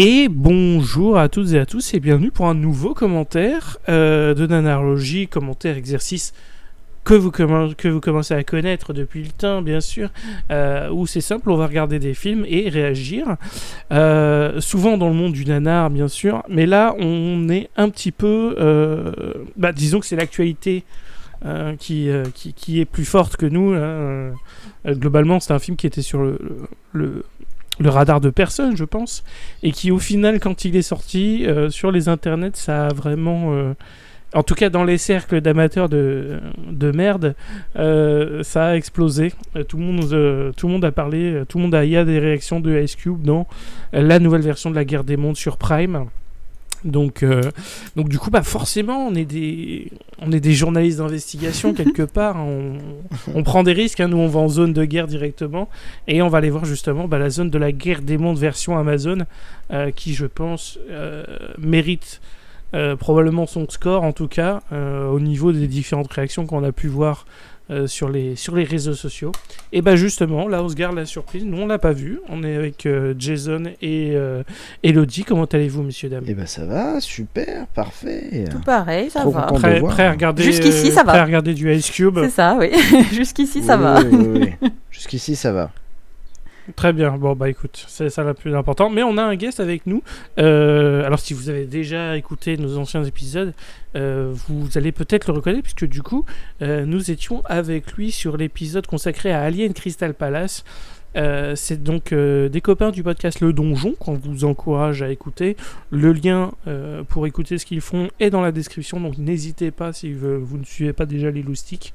Et bonjour à toutes et à tous et bienvenue pour un nouveau commentaire de Nanarologie, commentaire exercice que vous commencez à connaître depuis le temps bien sûr, où c'est simple, on va regarder des films et réagir, souvent dans le monde du nanar bien sûr, mais là on est un petit peu, disons que c'est l'actualité qui est plus forte que nous, hein. Globalement c'est un film qui était sur le radar de personne, je pense, et qui au final, quand il est sorti sur les internets, ça a vraiment, en tout cas dans les cercles d'amateurs de merde, ça a explosé. Tout le monde a parlé, il y a des réactions de Ice Cube dans la nouvelle version de La Guerre des Mondes sur Prime. Donc du coup, forcément, on est des journalistes d'investigation quelque part. On prend des risques. Hein. Nous, on va en zone de guerre directement et on va aller voir justement la zone de la guerre des mondes version Amazon, qui, je pense, mérite probablement son score, en tout cas, au niveau des différentes réactions qu'on a pu voir sur les réseaux sociaux. Et justement, là on se garde la surprise, nous on l'a pas vu, on est avec Jason et Elodie. Comment allez-vous, messieurs dames? Ça va, super, parfait. Tout pareil, ça Trop va. content. Prêt à regarder, jusqu'ici ça va. Prêt à regarder du Ice Cube. C'est ça, oui. Jusqu'ici ça va. Oui. Jusqu'ici ça va. Très bien, écoute, c'est ça le plus important. Mais on a un guest avec nous. Alors si vous avez déjà écouté nos anciens épisodes, vous allez peut-être le reconnaître, puisque du coup, nous étions avec lui sur l'épisode consacré à Alien Crystal Palace. C'est donc des copains du podcast Le Donjon qu'on vous encourage à écouter. Le lien pour écouter ce qu'ils font est dans la description, donc n'hésitez pas si vous ne suivez pas déjà les loustiques.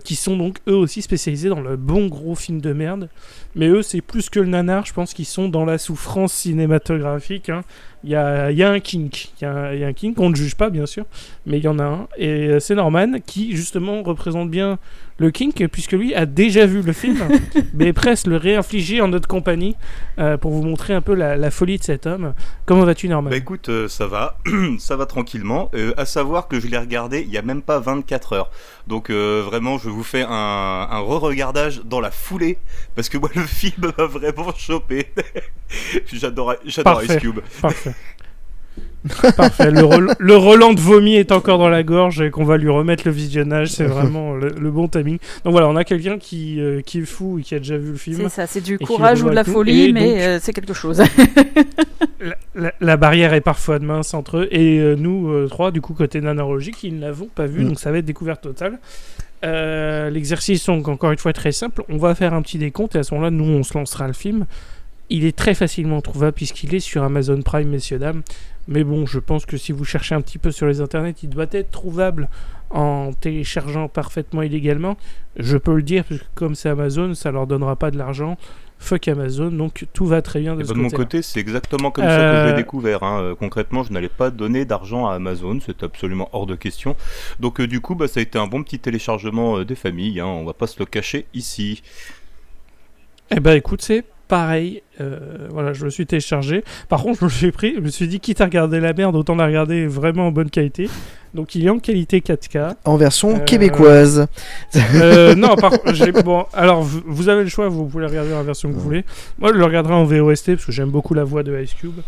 Qui sont donc eux aussi spécialisés dans le bon gros film de merde. Mais eux, c'est plus que le nanar, je pense qu'ils sont dans la souffrance cinématographique. Hein. Il y a un kink. Il y a un kink, on ne juge pas bien sûr, mais il y en a un. Et c'est Norman qui justement représente bien le kink, puisque lui a déjà vu le film, mais presque le réinfliger en notre compagnie, pour vous montrer un peu la folie de cet homme. Comment vas-tu, Norman ? Écoute, ça va, ça va tranquillement. À savoir que je l'ai regardé il y a même pas 24 heures. Donc vraiment, je vous fais un re-regardage dans la foulée, parce que moi le film m'a vraiment chopé. J'adore Ice Cube. Parfait. Le Roland de vomi est encore dans la gorge et qu'on va lui remettre le visionnage. C'est vraiment le bon timing. Donc voilà, on a quelqu'un qui est fou et qui a déjà vu le film. C'est ça, c'est du courage ou de la folie, mais c'est quelque chose. La barrière est parfois de mince entre eux. Et nous, trois, du coup, côté nanarologie, qui ne l'avons pas vu. Donc ça va être découverte totale. L'exercice, donc, encore une fois, est très simple. On va faire un petit décompte et à ce moment-là, nous, on se lancera le film. Il est très facilement trouvable puisqu'il est sur Amazon Prime, messieurs, dames. Mais bon, je pense que si vous cherchez un petit peu sur les internets, il doit être trouvable en téléchargeant parfaitement illégalement. Je peux le dire, parce que comme c'est Amazon, ça leur donnera pas de l'argent. Fuck Amazon, donc tout va très bien de ce côté-là. De mon côté, c'est exactement comme ça que je l'ai découvert. Hein. Concrètement, je n'allais pas donner d'argent à Amazon, c'est absolument hors de question. Donc du coup, ça a été un bon petit téléchargement des familles, hein. On va pas se le cacher ici. Écoute, c'est pareil, voilà, je me suis téléchargé. Par contre, je me suis dit, quitte à regarder la merde, autant la regarder vraiment en bonne qualité. Donc, il est en qualité 4K. En version québécoise. Non, alors, vous avez le choix, vous pouvez regarder en version que vous voulez. Moi, je le regarderai en VOST, parce que j'aime beaucoup la voix de Ice Cube.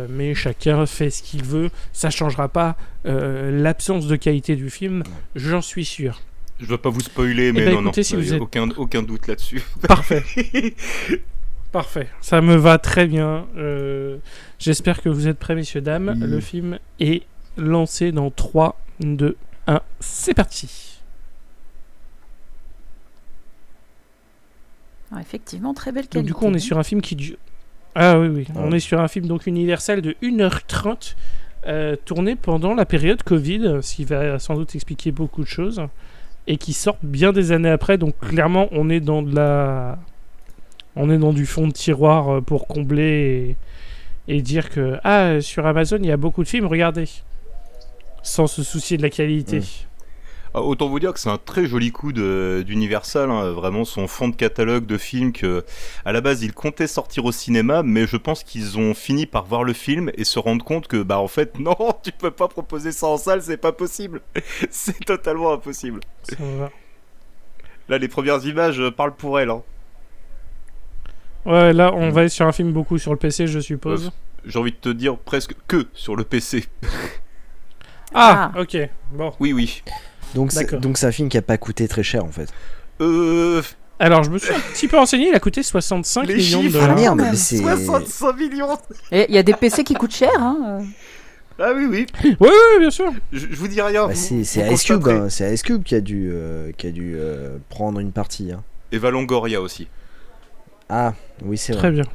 Mais chacun fait ce qu'il veut. Ça changera pas l'absence de qualité du film, j'en suis sûr. Je ne veux pas vous spoiler, mais écoutez, si vous êtes... aucun doute là-dessus. Parfait. Parfait, ça me va très bien. J'espère que vous êtes prêts, messieurs, dames. Oui. Le film est lancé dans 3, 2, 1. C'est parti. Effectivement, très belle qualité. Donc, du coup, on est sur un film qui dure... Ah oui. On est sur un film donc universel de 1h30, tourné pendant la période Covid, ce qui va sans doute expliquer beaucoup de choses, et qui sort bien des années après. Donc clairement, on est dans du fond de tiroir pour combler et dire que sur Amazon, il y a beaucoup de films, regardez, sans se soucier de la qualité. Autant vous dire que c'est un très joli coup d'Universal, hein, vraiment son fond de catalogue de films que, à la base, ils comptaient sortir au cinéma, mais je pense qu'ils ont fini par voir le film et se rendre compte que, en fait, non, tu peux pas proposer ça en salle, c'est pas possible. C'est totalement impossible. Ça va. Là, les premières images parlent pour elles, hein. Ouais, là, on va être sur un film beaucoup sur le PC, je suppose. j'ai envie de te dire presque que sur le PC. Ah, ok. Bon. Oui. Donc D'accord. c'est un film qui a pas coûté très cher en fait. Alors, je me suis un petit peu renseigné, il a coûté 65 Les millions de chiffres. dollars. Ah merde, même. mais c'est. 65 millions. Et il y a des PC qui coûtent cher. Hein. Ah oui. Oui, bien sûr. Je vous dis rien. Bah, c'est vous Ice Cube, constaterez. hein. C'est Ice Cube qui a dû prendre une partie. Hein. Eva Longoria aussi. Ah, oui, c'est Très vrai. bien.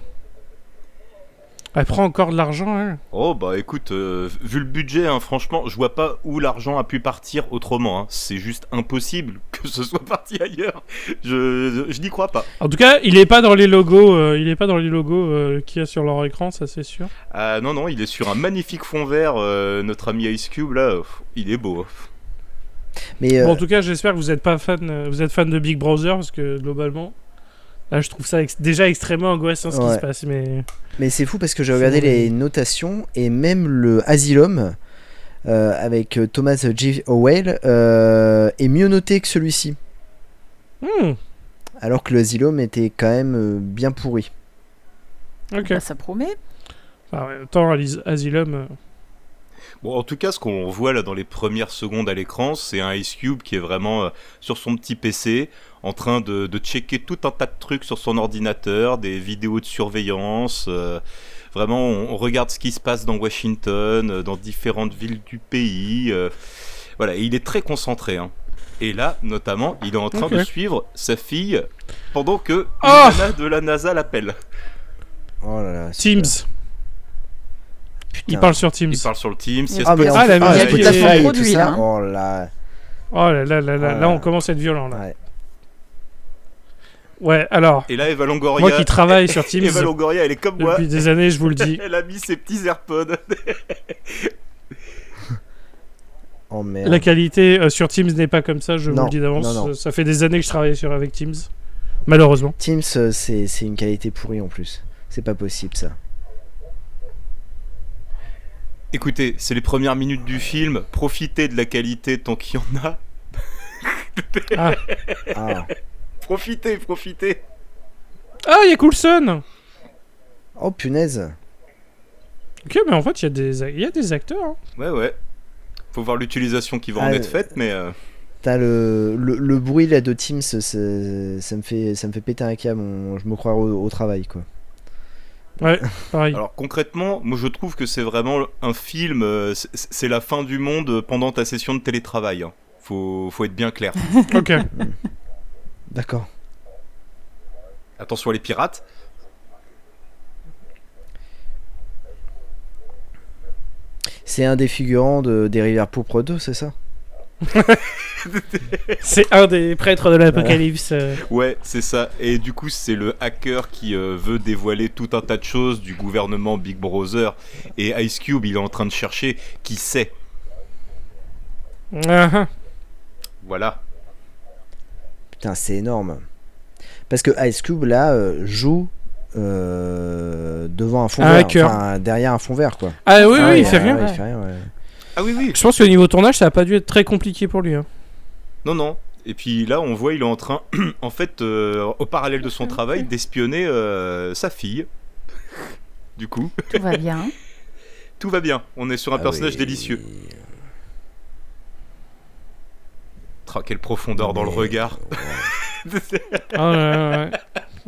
Elle prend encore de l'argent, hein. Oh bah écoute, vu le budget, hein, franchement, je vois pas où l'argent a pu partir autrement. Hein. C'est juste impossible que ce soit parti ailleurs. Je n'y crois pas. En tout cas, il est pas dans les logos, qu'il y a sur leur écran, ça c'est sûr. Ah non, il est sur un magnifique fond vert. Notre ami Ice Cube là, il est beau. Mais Bon, en tout cas, j'espère que vous êtes pas fan, vous êtes fan de Big Brother parce que globalement, là, je trouve ça déjà extrêmement angoissant ce qui Ouais. se passe, mais c'est fou parce que j'ai regardé les notations et même le Asylum avec Thomas J. Howell est mieux noté que celui-ci. Alors que le Asylum était quand même bien pourri. ok. Bah, ça promet. Enfin, en même temps, Asylum. Bon, en tout cas, ce qu'on voit là dans les premières secondes à l'écran, c'est un Ice Cube qui est vraiment sur son petit PC, en train de checker tout un tas de trucs sur son ordinateur, des vidéos de surveillance. Vraiment, on regarde ce qui se passe dans Washington, dans différentes villes du pays. Voilà, et il est très concentré. Hein. Et là, notamment, il est en train Ok. de suivre sa fille pendant que Oh une nana de la NASA l'appelle. Oh là là. super. Teams. Putain. Il parle sur Teams. Il parle sur le Team. Ah, Ah, mais Ah, la musique Spotify est- et tout produit, ça. là, hein. Oh là. Oh là là là là, Ah. là on commence à être violent là. Ouais. Ouais, alors, Et là, Eva Longoria. moi qui travaille sur Teams Eva Longoria, elle est comme moi. depuis des années, je vous le dis. Elle a mis ses petits AirPods. Oh merde. La qualité sur Teams n'est pas comme ça, je vous Non, le dis d'avance. non, non. Ça fait des années que je travaille avec Teams. Malheureusement. Teams, c'est une qualité pourrie en plus. C'est pas possible ça. Écoutez, c'est les premières minutes du film. Profitez de la qualité tant qu'il y en a. Ah, Ah. Profitez. il y a Coulson. Oh punaise. Ok, mais en fait, il y a des acteurs. Hein. Ouais. Faut voir l'utilisation qui va en Ah, être faite, mais T'as le bruit là de Teams, ça me fait péter un câble. Je me crois au travail quoi. Ouais, pareil. alors concrètement, moi je trouve que c'est vraiment un film. C'est la fin du monde pendant ta session de télétravail. Hein. Faut être bien clair. Ok. D'accord. Attention à les pirates. C'est un des figurants des Rivières Pourpres 2, c'est ça? C'est un des prêtres de l'apocalypse. Ouais, c'est ça. Et du coup, c'est le hacker qui veut dévoiler tout un tas de choses du gouvernement Big Brother. Et Ice Cube, il est en train de chercher qui c'est. Ah, Voilà. Putain, c'est énorme. Parce que Ice Cube là joue devant un fond Un vert, hacker. enfin derrière un fond vert quoi. Ah oui, Ah, il ouais, fait rien. Ouais, il Ouais. fait rien, ouais. Ah oui. Je pense qu'au niveau tournage, ça a pas dû être très compliqué pour lui. Hein. Non. Et puis là, on voit, il est en train, en fait, au parallèle de son travail, d'espionner sa fille. Du coup, Tout va bien. tout va bien. On est sur un Ah personnage oui. délicieux. Quelle profondeur dans le Mais- regard. Ah, ouais.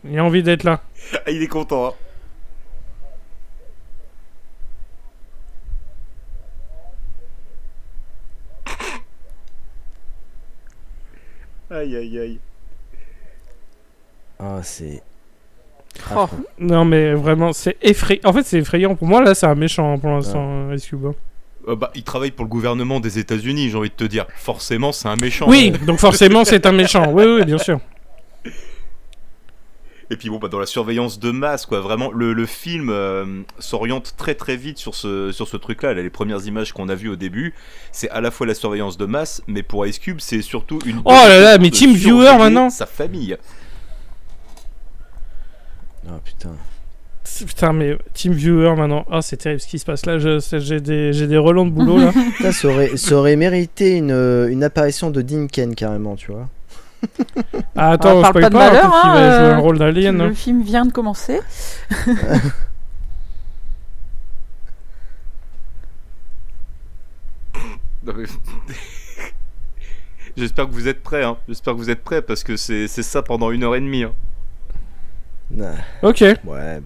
Il a envie d'être là. Ah, il est content. Hein. Aïe. Ah, c'est. Oh. affreux. Non, mais vraiment, c'est effrayant. En fait, c'est effrayant. Pour moi, là, c'est un méchant hein, pour l'instant, Ice Cube. Hein. Il travaille pour le gouvernement des États-Unis, j'ai envie de te dire. Forcément, c'est un méchant. Oui, donc forcément, c'est un méchant. Oui, bien sûr. Et puis dans la surveillance de masse, quoi. Vraiment, le film s'oriente très très vite sur ce truc-là. Là, les premières images qu'on a vues au début, c'est à la fois la surveillance de masse, mais pour Ice Cube, c'est surtout une. Oh là là, mais de Team Viewer, surveiller maintenant. Sa famille. Ah putain. Putain, mais Team Viewer maintenant. Ah, c'est terrible ce qui se passe là. J'ai des relents de boulot là. Putain, ça aurait mérité une apparition de Dean Cain carrément, tu vois. Ah, attends, parle spoil pas de pas, malheur, peut-être qu'il hein, va jouer un rôle d'alien. Le Hein. film vient de commencer. Non, mais... J'espère que vous êtes prêts, hein. J'espère que vous êtes prêts parce que c'est ça pendant 1h30. Hein. Nah, Ok. ouais.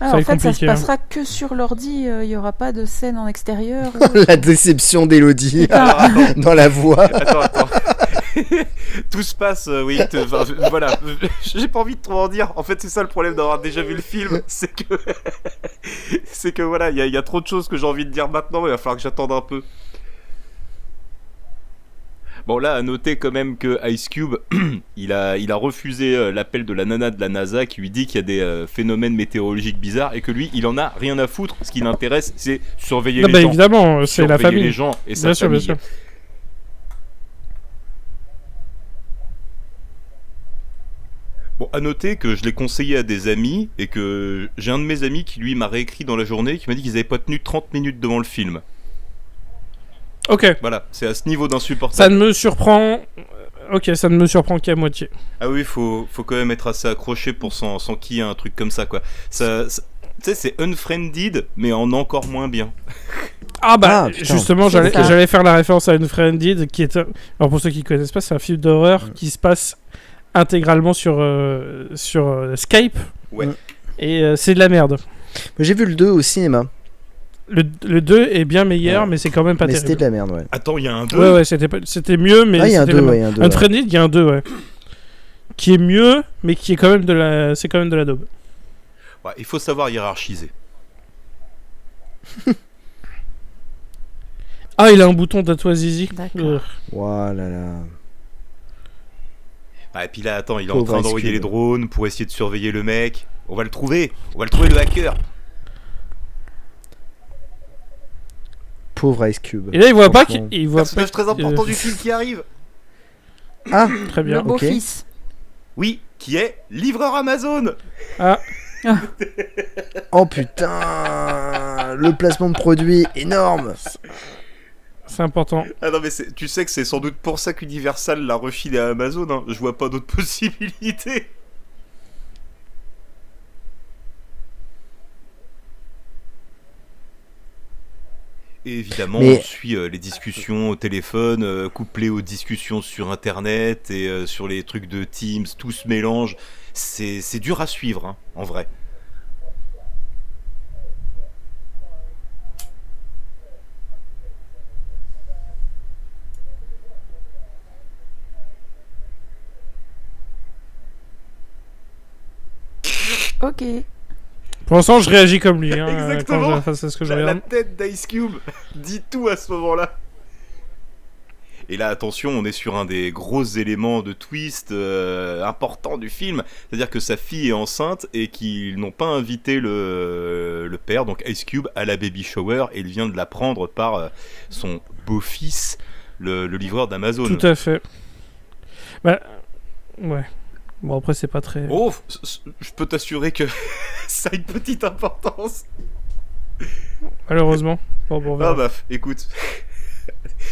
Ah, Ça va en être fait, ça se compliqué, passera que sur l'ordi. Il y aura pas de scène en extérieur. La déception d'Elodie Ah. Alors, attends, dans la voix. attends. Tout se passe, oui. Voilà. J'ai pas envie de trop en dire. En fait, c'est ça le problème d'avoir déjà vu le film. C'est que voilà, il y a trop de choses que j'ai envie de dire maintenant. Il va falloir que j'attende un peu. Bon, là, à noter quand même que Ice Cube, il a refusé l'appel de la nana de la NASA qui lui dit qu'il y a des phénomènes météorologiques bizarres et que lui, il en a rien à foutre. Ce qui l'intéresse, c'est surveiller Non, les bah gens. évidemment, c'est la Surveiller famille. les gens et sa Bien sûr, bien famille. sûr. Bon, à noter que je l'ai conseillé à des amis et que j'ai un de mes amis qui lui m'a réécrit dans la journée qui m'a dit qu'ils avaient pas tenu 30 minutes devant le film. Ok. Voilà, c'est à ce niveau Ça d'insupportable. ne me surprend. Ok, ça ne me surprend qu'à moitié. Ah oui, faut quand même être assez accroché pour s'en quiller un truc comme ça, quoi. Tu sais, c'est Unfriended, mais en encore moins bien. Ah bah, Ah, putain. justement, C'est ça. j'allais faire la référence à Unfriended, qui est alors pour ceux qui connaissent pas, c'est un film d'horreur qui se passe intégralement sur Skype. Ouais. Mm. Et c'est de la merde. Moi, j'ai vu le 2 au cinéma. Le 2 est bien meilleur, Ouais. mais c'est quand même pas Mais c'était terrible. de la merde, ouais. Attends, il y a un 2. Ouais, c'était mieux, mais Ah, il y a un c'était 2, la ouais, merde. il y a un 2. Ouais. Unfriended, il y a un 2, ouais. Qui est mieux, mais qui est quand même c'est quand même de la daube. Ouais, il faut savoir hiérarchiser. Ah, il a un bouton tatouage zizi. D'accord. Oh là là. Ah, et puis là, attends, il est en Pauvre train Ice d'envoyer Cube. les drones pour essayer de surveiller le mec. On va le trouver le hacker. Pauvre Ice Cube. Et là, il voit pas Franchement. qu'il voit pas Personnage très important du film qui arrive. Ah, très bien. Le ok. beau-fils. Oui, qui est livreur Amazon. Ah, Oh putain. Le placement de produit énorme. c'est important. Ah non, mais tu sais que c'est sans doute pour ça qu'Universal l'a refilé à Amazon. Hein. Je vois pas d'autres possibilités. Et évidemment, Mais- on suit les discussions au téléphone, couplées aux discussions sur Internet et sur les trucs de Teams, tout se mélange. C'est dur à suivre, hein, en vrai. Ok. Pour l'instant, je réagis comme lui. Hein, Exactement. quand face à ce que je La regarde. tête d'Ice Cube dit tout à ce moment-là. Et là, attention, on est sur un des gros éléments de twist importants du film. C'est-à-dire que sa fille est enceinte et qu'ils n'ont pas invité le père, donc Ice Cube, à la baby shower. Et il vient de l'apprendre par son beau-fix, le livreur d'Amazon. Tout à fait. Bah, ouais. Bon, après, c'est pas très. Oh, je peux t'assurer que ça a une petite importance. Malheureusement. Bon, on verra. Ah bah, écoute.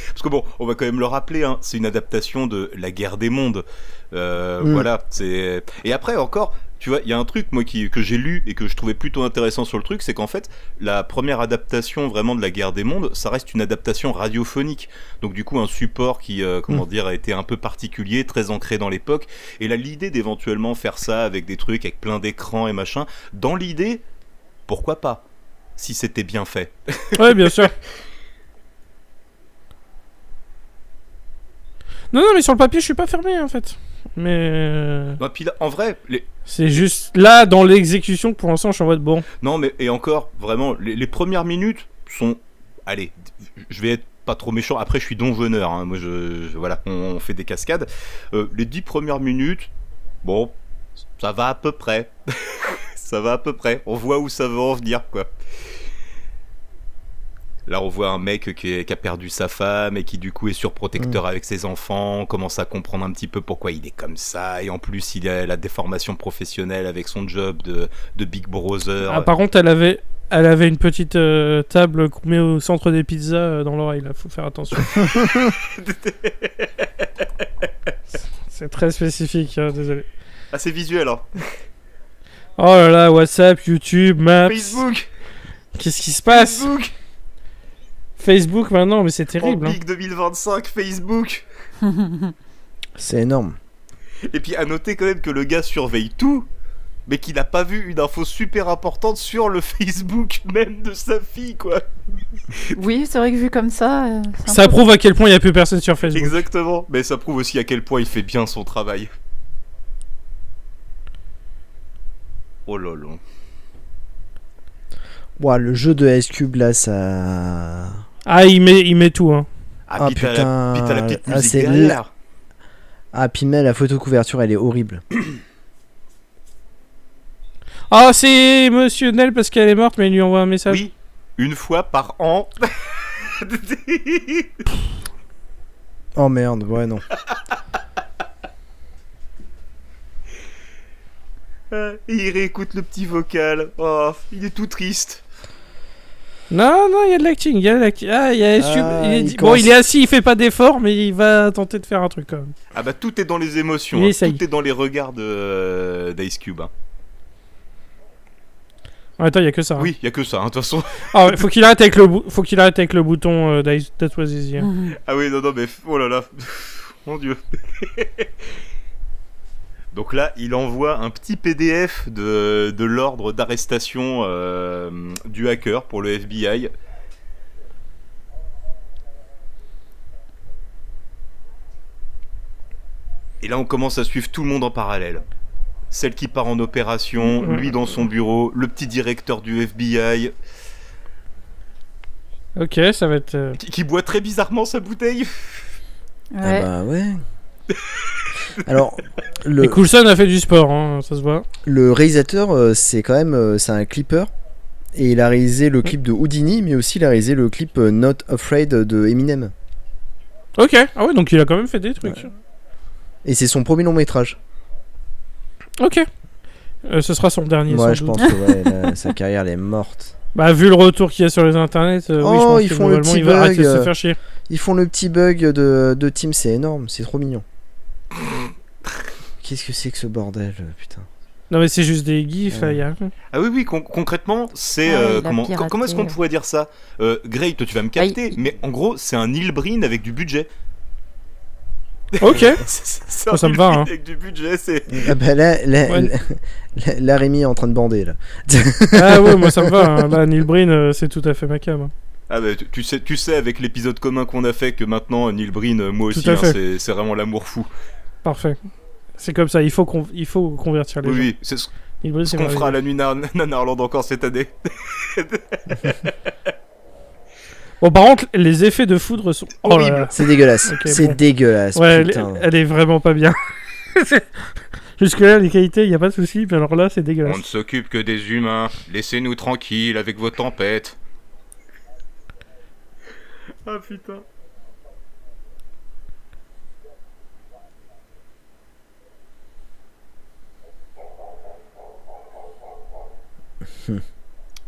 Parce que bon, on va quand même le rappeler, hein, c'est une adaptation de La Guerre des Mondes. Voilà, c'est... Et après, encore, tu vois, il y a un truc, moi, que j'ai lu et que je trouvais plutôt intéressant sur le truc, c'est qu'en fait, la première adaptation vraiment de La Guerre des Mondes, ça reste une adaptation radiophonique. Donc du coup, un support qui, comment dire, a été un peu particulier, très ancré dans l'époque. Et là, l'idée d'éventuellement faire ça avec des trucs, avec plein d'écrans et machin, dans l'idée, pourquoi pas, si c'était bien fait. Ouais, bien sûr. Non, mais sur le papier, je suis pas fermé en fait. Mais Bah, puis là, en vrai, c'est juste là dans l'exécution que pour l'instant, je suis en mode bon. non, mais et encore, vraiment, les premières minutes sont... Allez, je vais être pas trop méchant. Après, je suis donjonneur. Hein. Moi, voilà, on fait des cascades. Les 10 premières minutes, bon, ça va à peu près. Ça va à peu près. On voit où ça va en venir, quoi. Là, on voit un mec qui a perdu sa femme et qui, du coup, est surprotecteur avec ses enfants. On commence à comprendre un petit peu pourquoi il est comme ça. Et en plus, il a la déformation professionnelle avec son job de Big Brother. Ah, par contre, elle avait une petite table qu'on met au centre des pizzas dans l'oreille. Là, faut faire attention. C'est très spécifique. Hein, désolé. Ah, c'est visuel, hein. Oh là là, WhatsApp, YouTube, Maps. Facebook. Qu'est-ce qui se passe? Facebook. Facebook maintenant, mais c'est En terrible. Hein. pic 2025, Facebook. C'est énorme. Et puis à noter quand même que le gars surveille tout, mais qu'il n'a pas vu une info super importante sur le Facebook même de sa fille, quoi. Oui, c'est vrai que vu comme ça. C'est un Ça peu- prouve à quel point il n'y a plus personne sur Facebook. Exactement. Mais ça prouve aussi à quel point il fait bien son travail. Oh là là. Ouah, le jeu de Ice Cube là, ça. Ah, il met tout. Hein. Ah, puis t'as putain. puis t'as la petite Ah, musique c'est derrière. Ah, puis même la photo couverture, elle est horrible. Ah, c'est Monsieur Nell parce qu'elle est morte, mais il lui envoie un message. Oui, une fois par an. Oh merde, ouais, non. Et il réécoute le petit vocal. Oh, il est tout triste. Non, il y a de l'acting. Ah, il y a Ice Cube. Ah, Il est il dit- Bon, commence- il est assis, il fait pas d'effort, mais il va tenter de faire un truc quand même. Ah bah tout est dans les émotions, Il hein. essaye. Tout est dans les regards d'Ice Cube. Hein. Attends, il y a que ça. Hein. Oui, y a que ça, hein, de toute façon. Ah ouais, faut qu'il arrête avec le bouton That Was Easy. Hein. Ah oui, non, mais oh là là, mon dieu. Donc là, il envoie un petit PDF de l'ordre d'arrestation du hacker pour le FBI. Et là, on commence à suivre tout le monde en parallèle. Celle qui part en opération, lui dans son bureau, le petit directeur du FBI, Ok, ça va être. qui boit très bizarrement sa bouteille. Ouais. Ah bah ouais. Alors, le, Et Coulson a fait du sport, hein, ça se voit. le réalisateur, c'est quand même c'est un clipper. Et il a réalisé le clip de Houdini, mais aussi il a réalisé le clip Not Afraid de Eminem. Ok, ah ouais, donc il a quand même fait des trucs. Et c'est son premier long métrage. Ok. Ce sera son dernier, Ouais, sans je doute. pense que ouais, là, sa carrière elle est morte. Bah, vu le retour qu'il y a sur les internets, oui, je Oh, pense ils que font le globalement, petit il va arrêter de bug, se faire chier. Ils font le petit bug de Tim, c'est énorme, c'est trop mignon. Qu'est-ce que c'est que ce bordel, putain. Non, mais c'est juste des gifs, là, il y a. Ah oui, concrètement, c'est... Ah, il a comment piraté, est-ce qu'on pourrait dire ça Grey, toi tu vas me capter, mais en gros, c'est un Neil Breen avec du budget. Ok. C'est Oh, ça me Neil va, Breen hein. avec du budget, c'est... Ah bah là, Ouais. là, Rémi est en train de bander là. Ah ouais, moi ça me va. Hein. Là, Neil Breen, c'est tout à fait ma cam. Hein. Ah bah tu sais avec l'épisode commun qu'on a fait que maintenant Neil Breen, moi Tout aussi, à hein, fait. c'est vraiment l'amour fou. Parfait. C'est comme ça, il faut convertir les Oui, gens. oui, c'est ce Neil Breen, ce c'est qu'on fera à merveilleux. la nuit Nanarland encore cette année. Bon, par contre, les effets de foudre sont oh là Horrible. là. C'est dégueulasse, Ok, c'est bon. dégueulasse, Ouais, putain. elle est vraiment pas bien. Jusque-là, les qualités, il n'y a pas de souci, mais alors là, c'est dégueulasse. On ne s'occupe que des humains, laissez-nous tranquilles avec vos tempêtes. Ah putain.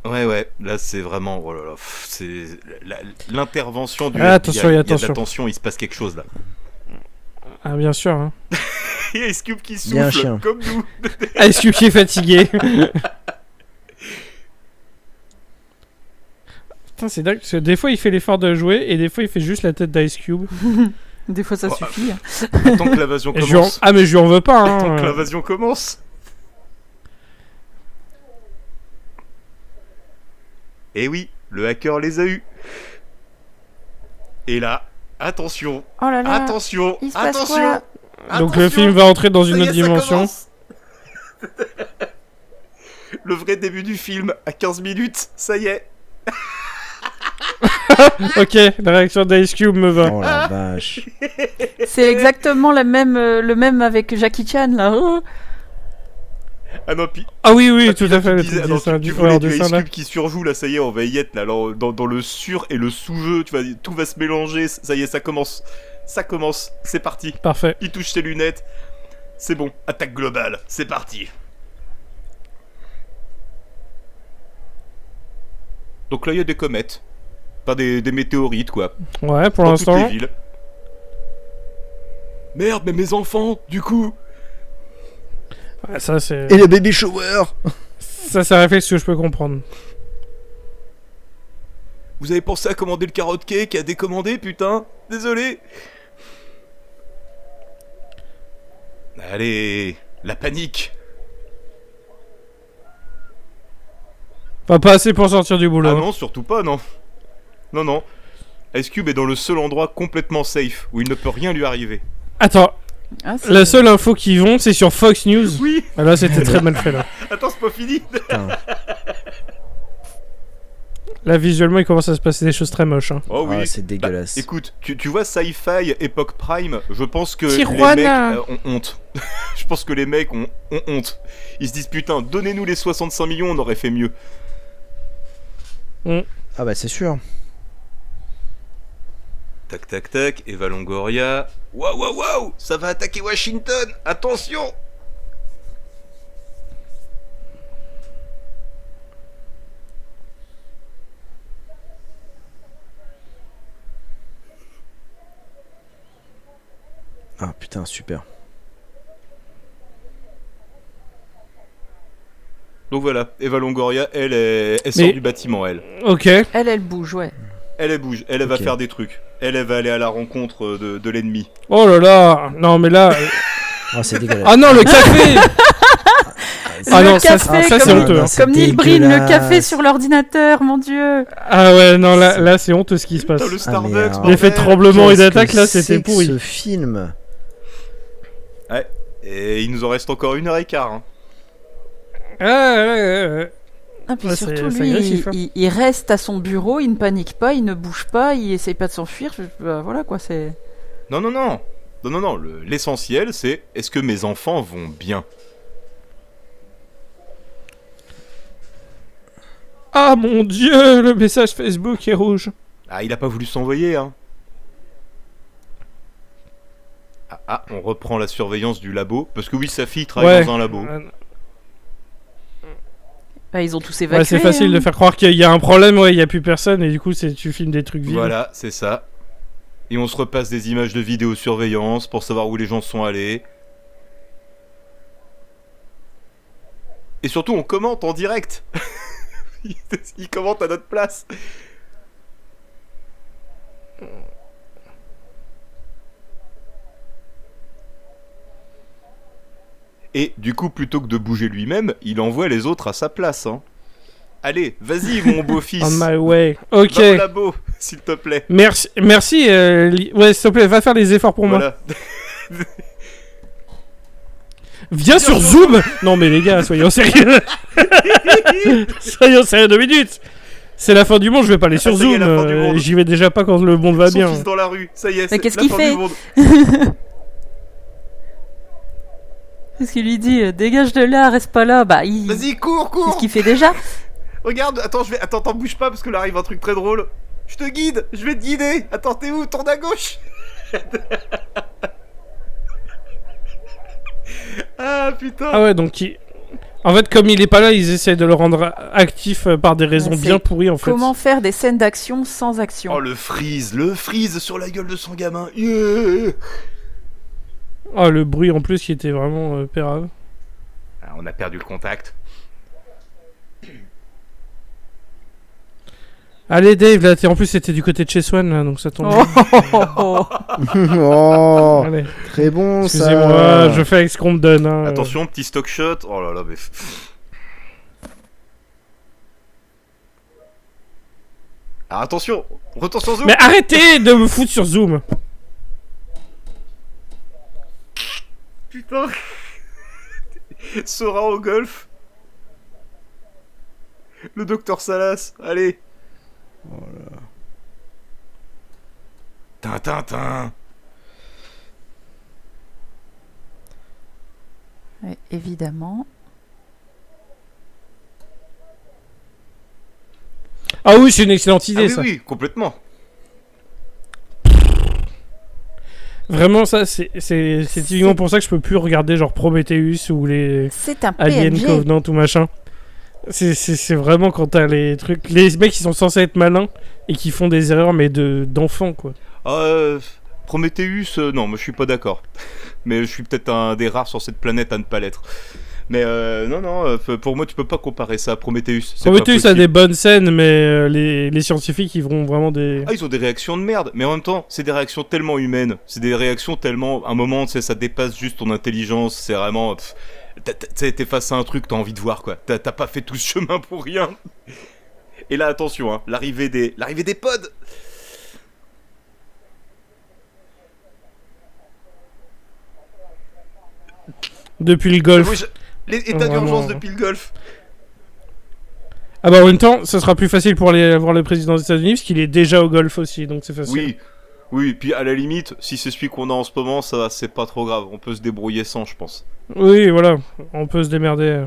Ouais, là c'est vraiment, oh là là, c'est l'intervention du Ah, FBI, attention, il y a de attention. la tension, il se passe quelque chose là. Ah, bien sûr. Hein. Il y a Ice Cube qui Il y a un souffle, chien. comme nous. Ice Cube qui est fatigué. Putain, c'est dingue, parce que des fois il fait l'effort de jouer, et des fois il fait juste la tête d'Ice Cube. Des fois, ça Oh, suffit. Attends que l'invasion Et je lui en- commence. Ah, mais je lui en veux pas. Attends que Hein. l'invasion commence. Et oui, le hacker les a eus. Et là, attention, Oh là là. attention, il se passe attention. quoi Donc le film va entrer dans Ça une y est, autre ça dimension. commence. Le vrai début du film, à 15 minutes, ça y est. Ok, la réaction d'Ice Cube me va. Oh la vache. C'est exactement le même avec Jackie Chan là. Oh. Ah non, puis Ah oui, oui, ah, tout puis là, à fait. tu Le disais, truc alors, dessin tu du voulais du dessin Ice là. Cube qui surjoue, là, ça y est, on va y être, là, alors, dans le sur et le sous-jeu, tu vois, tout va se mélanger, ça y est, ça commence, c'est parti. Parfait. Il touche ses lunettes, c'est bon, attaque globale, c'est parti. Donc là, il y a des comètes, pas des météorites, quoi, Ouais, pour dans toutes l'instant. les villes. Merde, mais mes enfants, du coup. Ouais, ça, c'est. Et le baby shower. Ça, c'est un réflexe que je peux comprendre. Vous avez pensé à commander le carrot cake et à décommander, putain? Désolé. Allez, la panique. Enfin, pas assez pour sortir du boulot. Ah hein. non, surtout pas, non. Non, non. Ice Cube est dans le seul endroit complètement safe où il ne peut rien lui arriver. Attends, Ah, c'est- la seule info qu'ils vont, c'est sur Fox News. Oui. Ah, là, c'était très mal fait, là. Attends, c'est pas fini. Putain. Là, visuellement, il commence à se passer des choses très moches. Hein. Oh oui. Ah, c'est Bah, dégueulasse. écoute, tu vois Sci-Fi époque Prime, je pense que Tijuana. les mecs ont honte. Je pense que les mecs ont honte. Ils se disent putain, donnez-nous les 65 millions, on aurait fait mieux. Ah bah c'est sûr. Tac tac tac, Eva Longoria. Waouh waouh waouh, ça va attaquer Washington. Attention. Ah putain, super. Donc voilà, Eva Longoria, elle sort Mais- du bâtiment, elle. Ok. Elle bouge, ouais. Elle bouge, elle va Ok. faire des trucs. Elle va aller à la rencontre de l'ennemi. Oh là là. Non, mais là. Ah, c'est dégueulasse. Ah non, le café. Ah Le non, ça, café, ça, c'est comme- honteux. hein. c'est Comme Neil Breen, le dégueulasse. café sur l'ordinateur, mon dieu. Ah ouais, non, là, c'est honteux ce qui se passe. Putain, le Ah, mais Starbucks, alors- bordel. L'effet de tremblement et Qu'est-ce d'attaque, que là, c'est c'était que pourri. ce film. Ouais. Et il nous en reste encore 1h15. Hein. Ah, ouais. Ah, puis Ouais, surtout, c'est lui, agressif, hein. il reste à son bureau, il ne panique pas, il ne bouge pas, il essaye pas de s'enfuir. Voilà quoi, c'est. Non, non, non. Non, non, non. L'essentiel, c'est est-ce que mes enfants vont bien? Ah mon dieu, le message Facebook est rouge. Ah, il a pas voulu s'envoyer, hein. On reprend la surveillance du labo. Parce que oui, sa fille travaille Ouais. dans un labo. Bah, ils ont tous évacué. Ouais, c'est facile hein. de faire croire qu'il y a un problème, ouais, il y a plus personne et du coup, tu filmes des trucs vides. Voilà, c'est ça. Et on se repasse des images de vidéosurveillance pour savoir où les gens sont allés. Et surtout, on commente en direct. Il commente à notre place. Et du coup, plutôt que de bouger lui-même, il envoie les autres à sa place. Hein. Allez, vas-y, mon beau-fils. On my way. Ok. Va au labo, s'il te plaît. Merci. Ouais, s'il te plaît, va faire les efforts pour moi. Voilà. Viens sur Zoom. Non mais les gars, soyons sérieux. Soyons sérieux 2 minutes. C'est la fin du monde, je vais pas aller sur ça y est, Zoom. la fin du monde. J'y vais déjà pas quand le monde va Son bien. fils dans la rue, ça y est, Mais c'est qu'est-ce la qu'il fin fait du monde. Qu'est-ce qu'il lui dit dégage de là, reste pas là. Bah, il. Vas-y, cours, C'est cours. ce qu'il fait déjà. Regarde, attends, attends, bouge pas parce que là arrive un truc très drôle. Je te guide, je vais te guider. Attends, t'es où? Tourne à gauche. Ah putain. Ah ouais, donc en fait, comme il est pas là, ils essaient de le rendre actif par des raisons Ouais, bien c'est pourries en fait. Comment faire des scènes d'action sans action? Oh le freeze sur la gueule de son gamin. Yeah. Oh, le bruit en plus qui était vraiment pérave. Ah, on a perdu le contact. Allez Dave, là, en plus c'était du côté de chez Swan, là, donc ça tombe. Oh, bien. oh, oh, oh. Oh, Allez, très bon ça. excusez-moi, je fais avec ce qu'on me donne. Hein. Attention, petit stock shot. Oh là là, mais. Ah, attention, retour sur Zoom. Mais arrêtez de me foutre sur Zoom. Putain. Sera au golf. Le docteur Salas, allez. Tintin. Ouais, évidemment. Ah oui, c'est une excellente idée Ah oui, ça. oui, complètement. Vraiment, ça, c'est typiquement pour ça que je peux plus regarder genre Prometheus ou les C'est un Alien PNG. Covenant ou machin. C'est vraiment quand t'as les trucs. Les mecs qui sont censés être malins et qui font des erreurs, mais d'enfants quoi. Prometheus, non, moi je suis pas d'accord. Mais je suis peut-être un des rares sur cette planète à ne pas l'être. Mais non, pour moi, tu peux pas comparer ça à Prometheus. C'est Prometheus pas a possible. des bonnes scènes, mais les scientifiques, ils vont vraiment des... Ah, ils ont des réactions de merde, mais en même temps, c'est des réactions tellement humaines. C'est des réactions tellement... À un moment, tu sais, ça dépasse juste ton intelligence. C'est vraiment... Tu sais, t'es face à un truc, t'as envie de voir, quoi. T'as pas fait tout ce chemin pour rien. Et là, attention, hein, l'arrivée des pods. Depuis le golf. Oui, les états Vraiment. d'urgence depuis le golf. Ah bah en même temps, ça sera plus facile pour aller voir le président des États-Unis parce qu'il est déjà au golf aussi, donc c'est facile. Oui, puis à la limite, si c'est celui qu'on a en ce moment, ça c'est pas trop grave. On peut se débrouiller sans, je pense. Oui, voilà, on peut se démerder.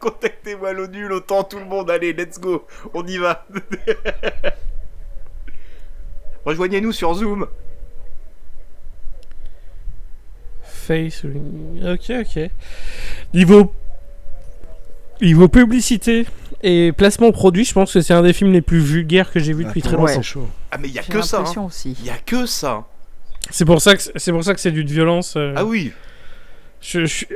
Contactez-moi l'ONU, l'OTAN, tout le monde, allez, let's go, on y va. Rejoignez-nous sur Zoom. Face... Ok. Niveau publicité et placement produit, je pense que c'est un des films les plus vulgaires que j'ai vu depuis très longtemps. Ouais. C'est chaud. Ah mais il y a J'ai que ça. l'impression aussi. Il y a que ça. C'est pour ça que c'est d'une violence. Ah oui.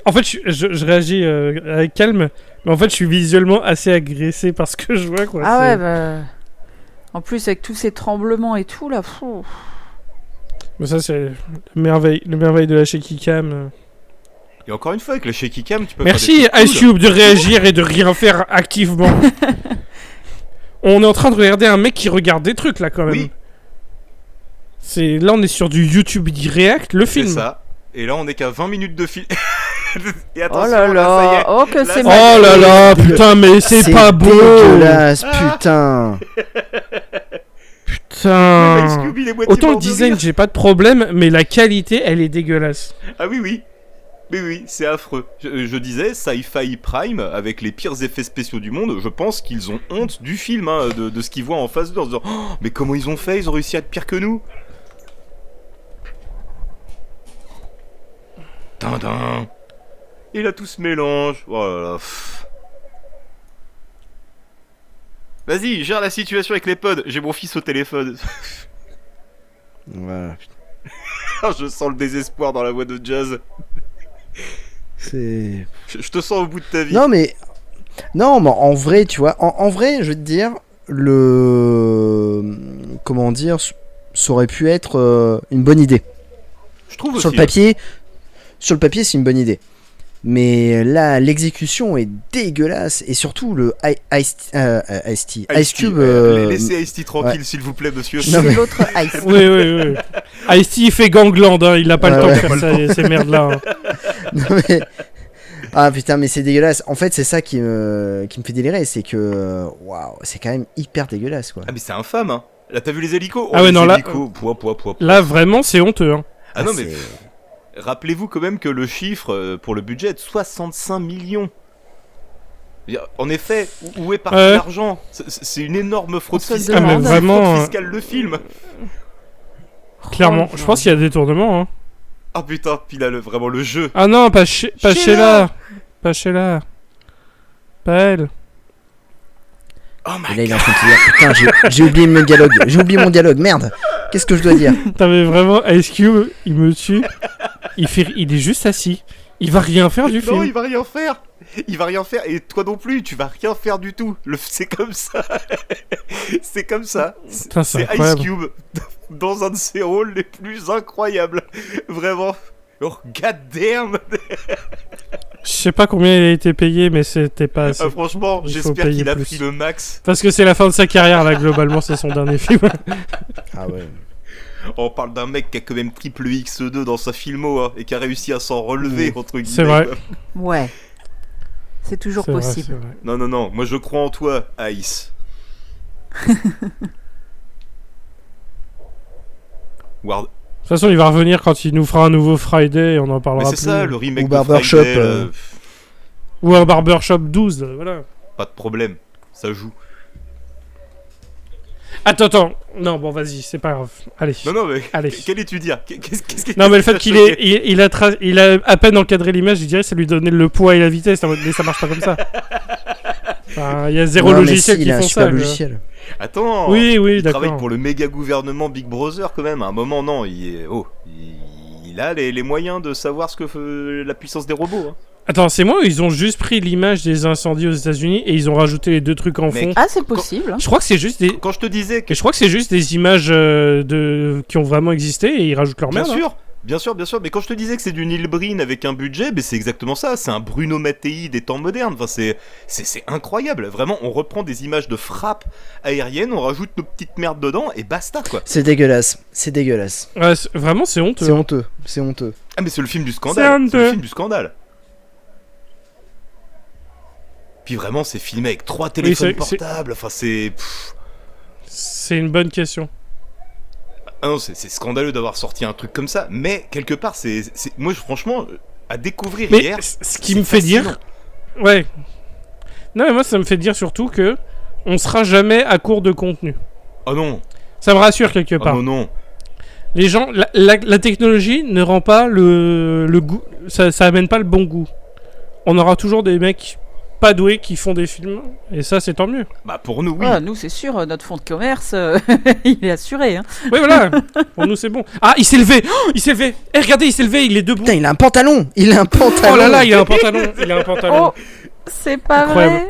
En fait, je réagis avec calme, mais en fait, je suis visuellement assez agressé par ce que je vois, quoi. Ah C'est- ouais, bah... En plus, avec tous ces tremblements et tout, là... pfff. Mais ça, c'est le merveille de la shaky cam. Et encore une fois, avec le shaky cam, tu peux Merci faire des trucs Ice cool. Cube de réagir et de rien faire activement. On est en train de regarder un mec qui regarde des trucs là quand même. Oui. Là on est sur du YouTube React, le C'est film. ça. Et là, on est qu'à 20 minutes de film. Et Oh attention, là ça y là, est. oh que Là, c'est Oh là là, putain mais c'est pas beau. dégueulasse, putain. Ice Putain. Cube, il est moitié Autant le mort de design, rire. j'ai pas de problème, mais la qualité, elle est dégueulasse. Ah oui, oui. Mais oui, c'est affreux. Je disais, Sci-Fi Prime, avec les pires effets spéciaux du monde, je pense qu'ils ont honte du film, hein, de ce qu'ils voient en face d'eux, en se disant oh, mais comment ils ont fait? Ils ont réussi à être pire que nous. Tintin. Et là, tout se mélange. Oh là là. pff. Vas-y, gère la situation avec les pods. J'ai mon fils au téléphone. Voilà. Je sens le désespoir dans la voix de Jazz. C'est. Je te sens au bout de ta vie. Non, mais en vrai, tu vois, en vrai, je veux te dire, comment dire, ça aurait pu être une bonne idée. Je trouve Sur aussi. le papier, c'est une bonne idée. Mais là, l'exécution est dégueulasse et surtout le Ice Cube. Laissez Ice-T tranquille, s'il vous plaît, monsieur. Non, C'est mais- l'autre Ice. Oui. Ice-T, il fait Gangland, hein, il a pas le Ouais, temps ouais. de faire ces merdes-là. hein. Non, mais- Ah putain, mais c'est dégueulasse. En fait, c'est ça qui me fait délirer, c'est que waouh, c'est quand même hyper dégueulasse quoi. Ah, mais c'est infâme, hein. Là, t'as vu les hélicos? Ah ouais, les non, là- hélicos, poids. Là, vraiment, c'est honteux. Hein. Ah non, mais c'est- rappelez-vous quand même que le chiffre pour le budget est de 65 millions. En effet, où est parti Ouais. l'argent? C'est une énorme fraude On se fiscale. demande. Ah, mais C'est une vraiment, fraude hein. fiscale le film. Clairement, Oh, je pense qu'il y a des tournements. Hein. Ah putain, puis là, vraiment le jeu. Ah non, pas Sheila. Sheila. Pas Sheila. Pas elle. Oh Et my là, il est en train de se dire putain, j'ai oublié mon dialogue. J'ai oublié mon dialogue. Merde. Qu'est-ce que je dois dire? T'avais vraiment Ice Cube, il me tue. Il est juste assis. Il va rien faire du Non, film. il va rien faire. Il va rien faire. Et toi non plus, tu vas rien faire du tout. C'est comme ça. C'est comme ça. Putain, c'est C'est Ice incroyable. Cube dans un de ses rôles les plus incroyables. Vraiment. Oh, god damn. Je sais pas combien il a été payé, mais c'était pas assez. Franchement, Il faut j'espère payer qu'il a plus. pris le max. Parce que c'est la fin de sa carrière, là, globalement, c'est son dernier film. Ah ouais. On parle d'un mec qui a quand même triple X2 dans sa filmo hein, et qui a réussi à s'en relever, entre guillemets. C'est vrai. quoi. Ouais. C'est toujours C'est vrai, possible. c'est vrai. Non, moi je crois en toi, Ice. Ward. De toute façon, il va revenir quand il nous fera un nouveau Friday et on en Mais parlera c'est plus. ça, le remake Ou de Barbershop, Friday, Ou un Barbershop 12, voilà. pas de problème, ça joue. Attends. Non, bon, vas-y, c'est pas grave. Allez. Non, mais Allez. qu'allais-tu dire Qu'est-ce qui Non, mais le t'a fait qu'il choqué ait, il a à peine encadré l'image, je dirais, ça lui donnait le poids et la vitesse. Mais ça marche pas comme ça. Enfin, il y a zéro Non, mais logiciel si, qui il a un font super ça. quoi. logiciel. Attends Oui, Il travaille d'accord. pour le méga gouvernement Big Brother quand même. À un moment, non, il il a les moyens de savoir ce que la puissance des robots. Hein. Attends, c'est moi ou ils ont juste pris l'image des incendies aux États-Unis et ils ont rajouté les 2 trucs en fond? Ah, c'est possible. Je crois que c'est juste des. Quand je te disais que... Je crois que c'est juste des images qui ont vraiment existé et ils rajoutent leur Bien merde. sûr, bien sûr, mais quand je te disais que c'est du Neil Breen avec un budget, c'est exactement ça, c'est un Bruno Mattei des temps modernes, enfin, c'est incroyable, vraiment, on reprend des images de frappe aérienne, on rajoute nos petites merdes dedans et basta quoi. C'est dégueulasse. Ouais, vraiment, c'est honteux. C'est honteux. Ah mais c'est le film du C'est scandale, honteux. c'est le film du scandale. Puis vraiment, c'est filmé avec 3 téléphones portables, enfin c'est... C'est une bonne question. Ah non, c'est scandaleux d'avoir sorti un truc comme ça, mais quelque part, moi franchement, à découvrir Mais hier... ce qui me fait dire... Ouais. Non, mais moi, ça me fait dire surtout que on sera jamais à court de contenu. Oh non. Ça me rassure quelque part. Oh non. Les gens... La technologie ne rend pas le goût... Ça amène pas le bon goût. On aura toujours des mecs pas doués qui font des films, et ça, c'est tant mieux. Bah pour nous, oui. Ah, nous, c'est sûr, notre fonds de commerce, il est assuré. Hein. Oui, voilà. Pour nous, c'est bon. Ah, il s'est levé. Il s'est levé. Eh, regardez, il s'est levé. Il est debout. Putain, il a un pantalon. Oh là là, il a un pantalon. Oh, c'est pas Incroyable. vrai.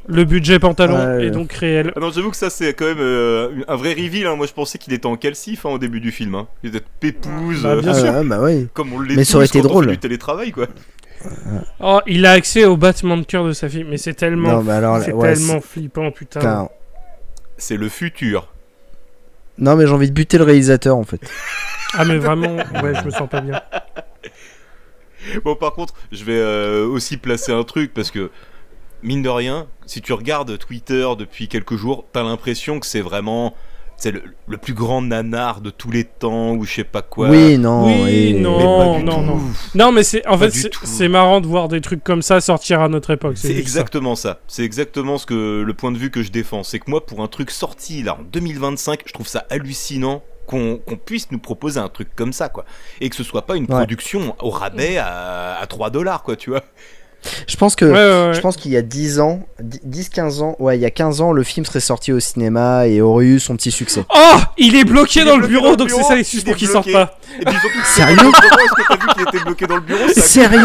Le budget pantalon Ouais. est donc réel. Ah non, j'avoue que ça c'est quand même un vrai reveal. Hein. Moi je pensais qu'il était en calcif au début du film. Hein. Il était pépouze, Bah, bien sûr. Bah oui. comme on l'est Mais tous ça aurait été quand on drôle. fait du télétravail quoi. Oh, il a accès au battement de cœur de sa fille. Mais c'est tellement, Non, mais alors, c'est ouais, tellement flippant, putain. Putain. C'est le futur. Non, mais j'ai envie de buter le réalisateur en fait. Ah, mais vraiment, ouais, je me sens pas bien. Bon par contre, je vais aussi placer un truc parce que mine de rien, si tu regardes Twitter depuis quelques jours, t'as l'impression que c'est vraiment le plus grand nanar de tous les temps ou je sais pas quoi. Oui, non. Oui, et- non. Mais pas du tout. Non, mais c'est, en Pas fait, du tout. c'est marrant de voir des trucs comme ça sortir à notre époque. C'est juste exactement ça. C'est exactement le point de vue que je défends. C'est que moi, pour un truc sorti là en 2025, je trouve ça hallucinant qu'on puisse nous proposer un truc comme ça, quoi. Et que ce soit pas une production au rabais à $3, quoi, tu vois. Je pense que Ouais. je pense qu'il y a 10 ans, 10-15 ans, ouais, il y a 15 ans, le film serait sorti au cinéma et aurait eu son petit succès. Oh, il est bloqué Il dans est le bloqué bureau, dans le donc bureau, c'est ça l'excuse il pour est qu'il sorte bloqué. pas. Et puis surtout, Sérieux comment est-ce que t'as vu qu'il était bloqué dans le bureau? C'est Sérieux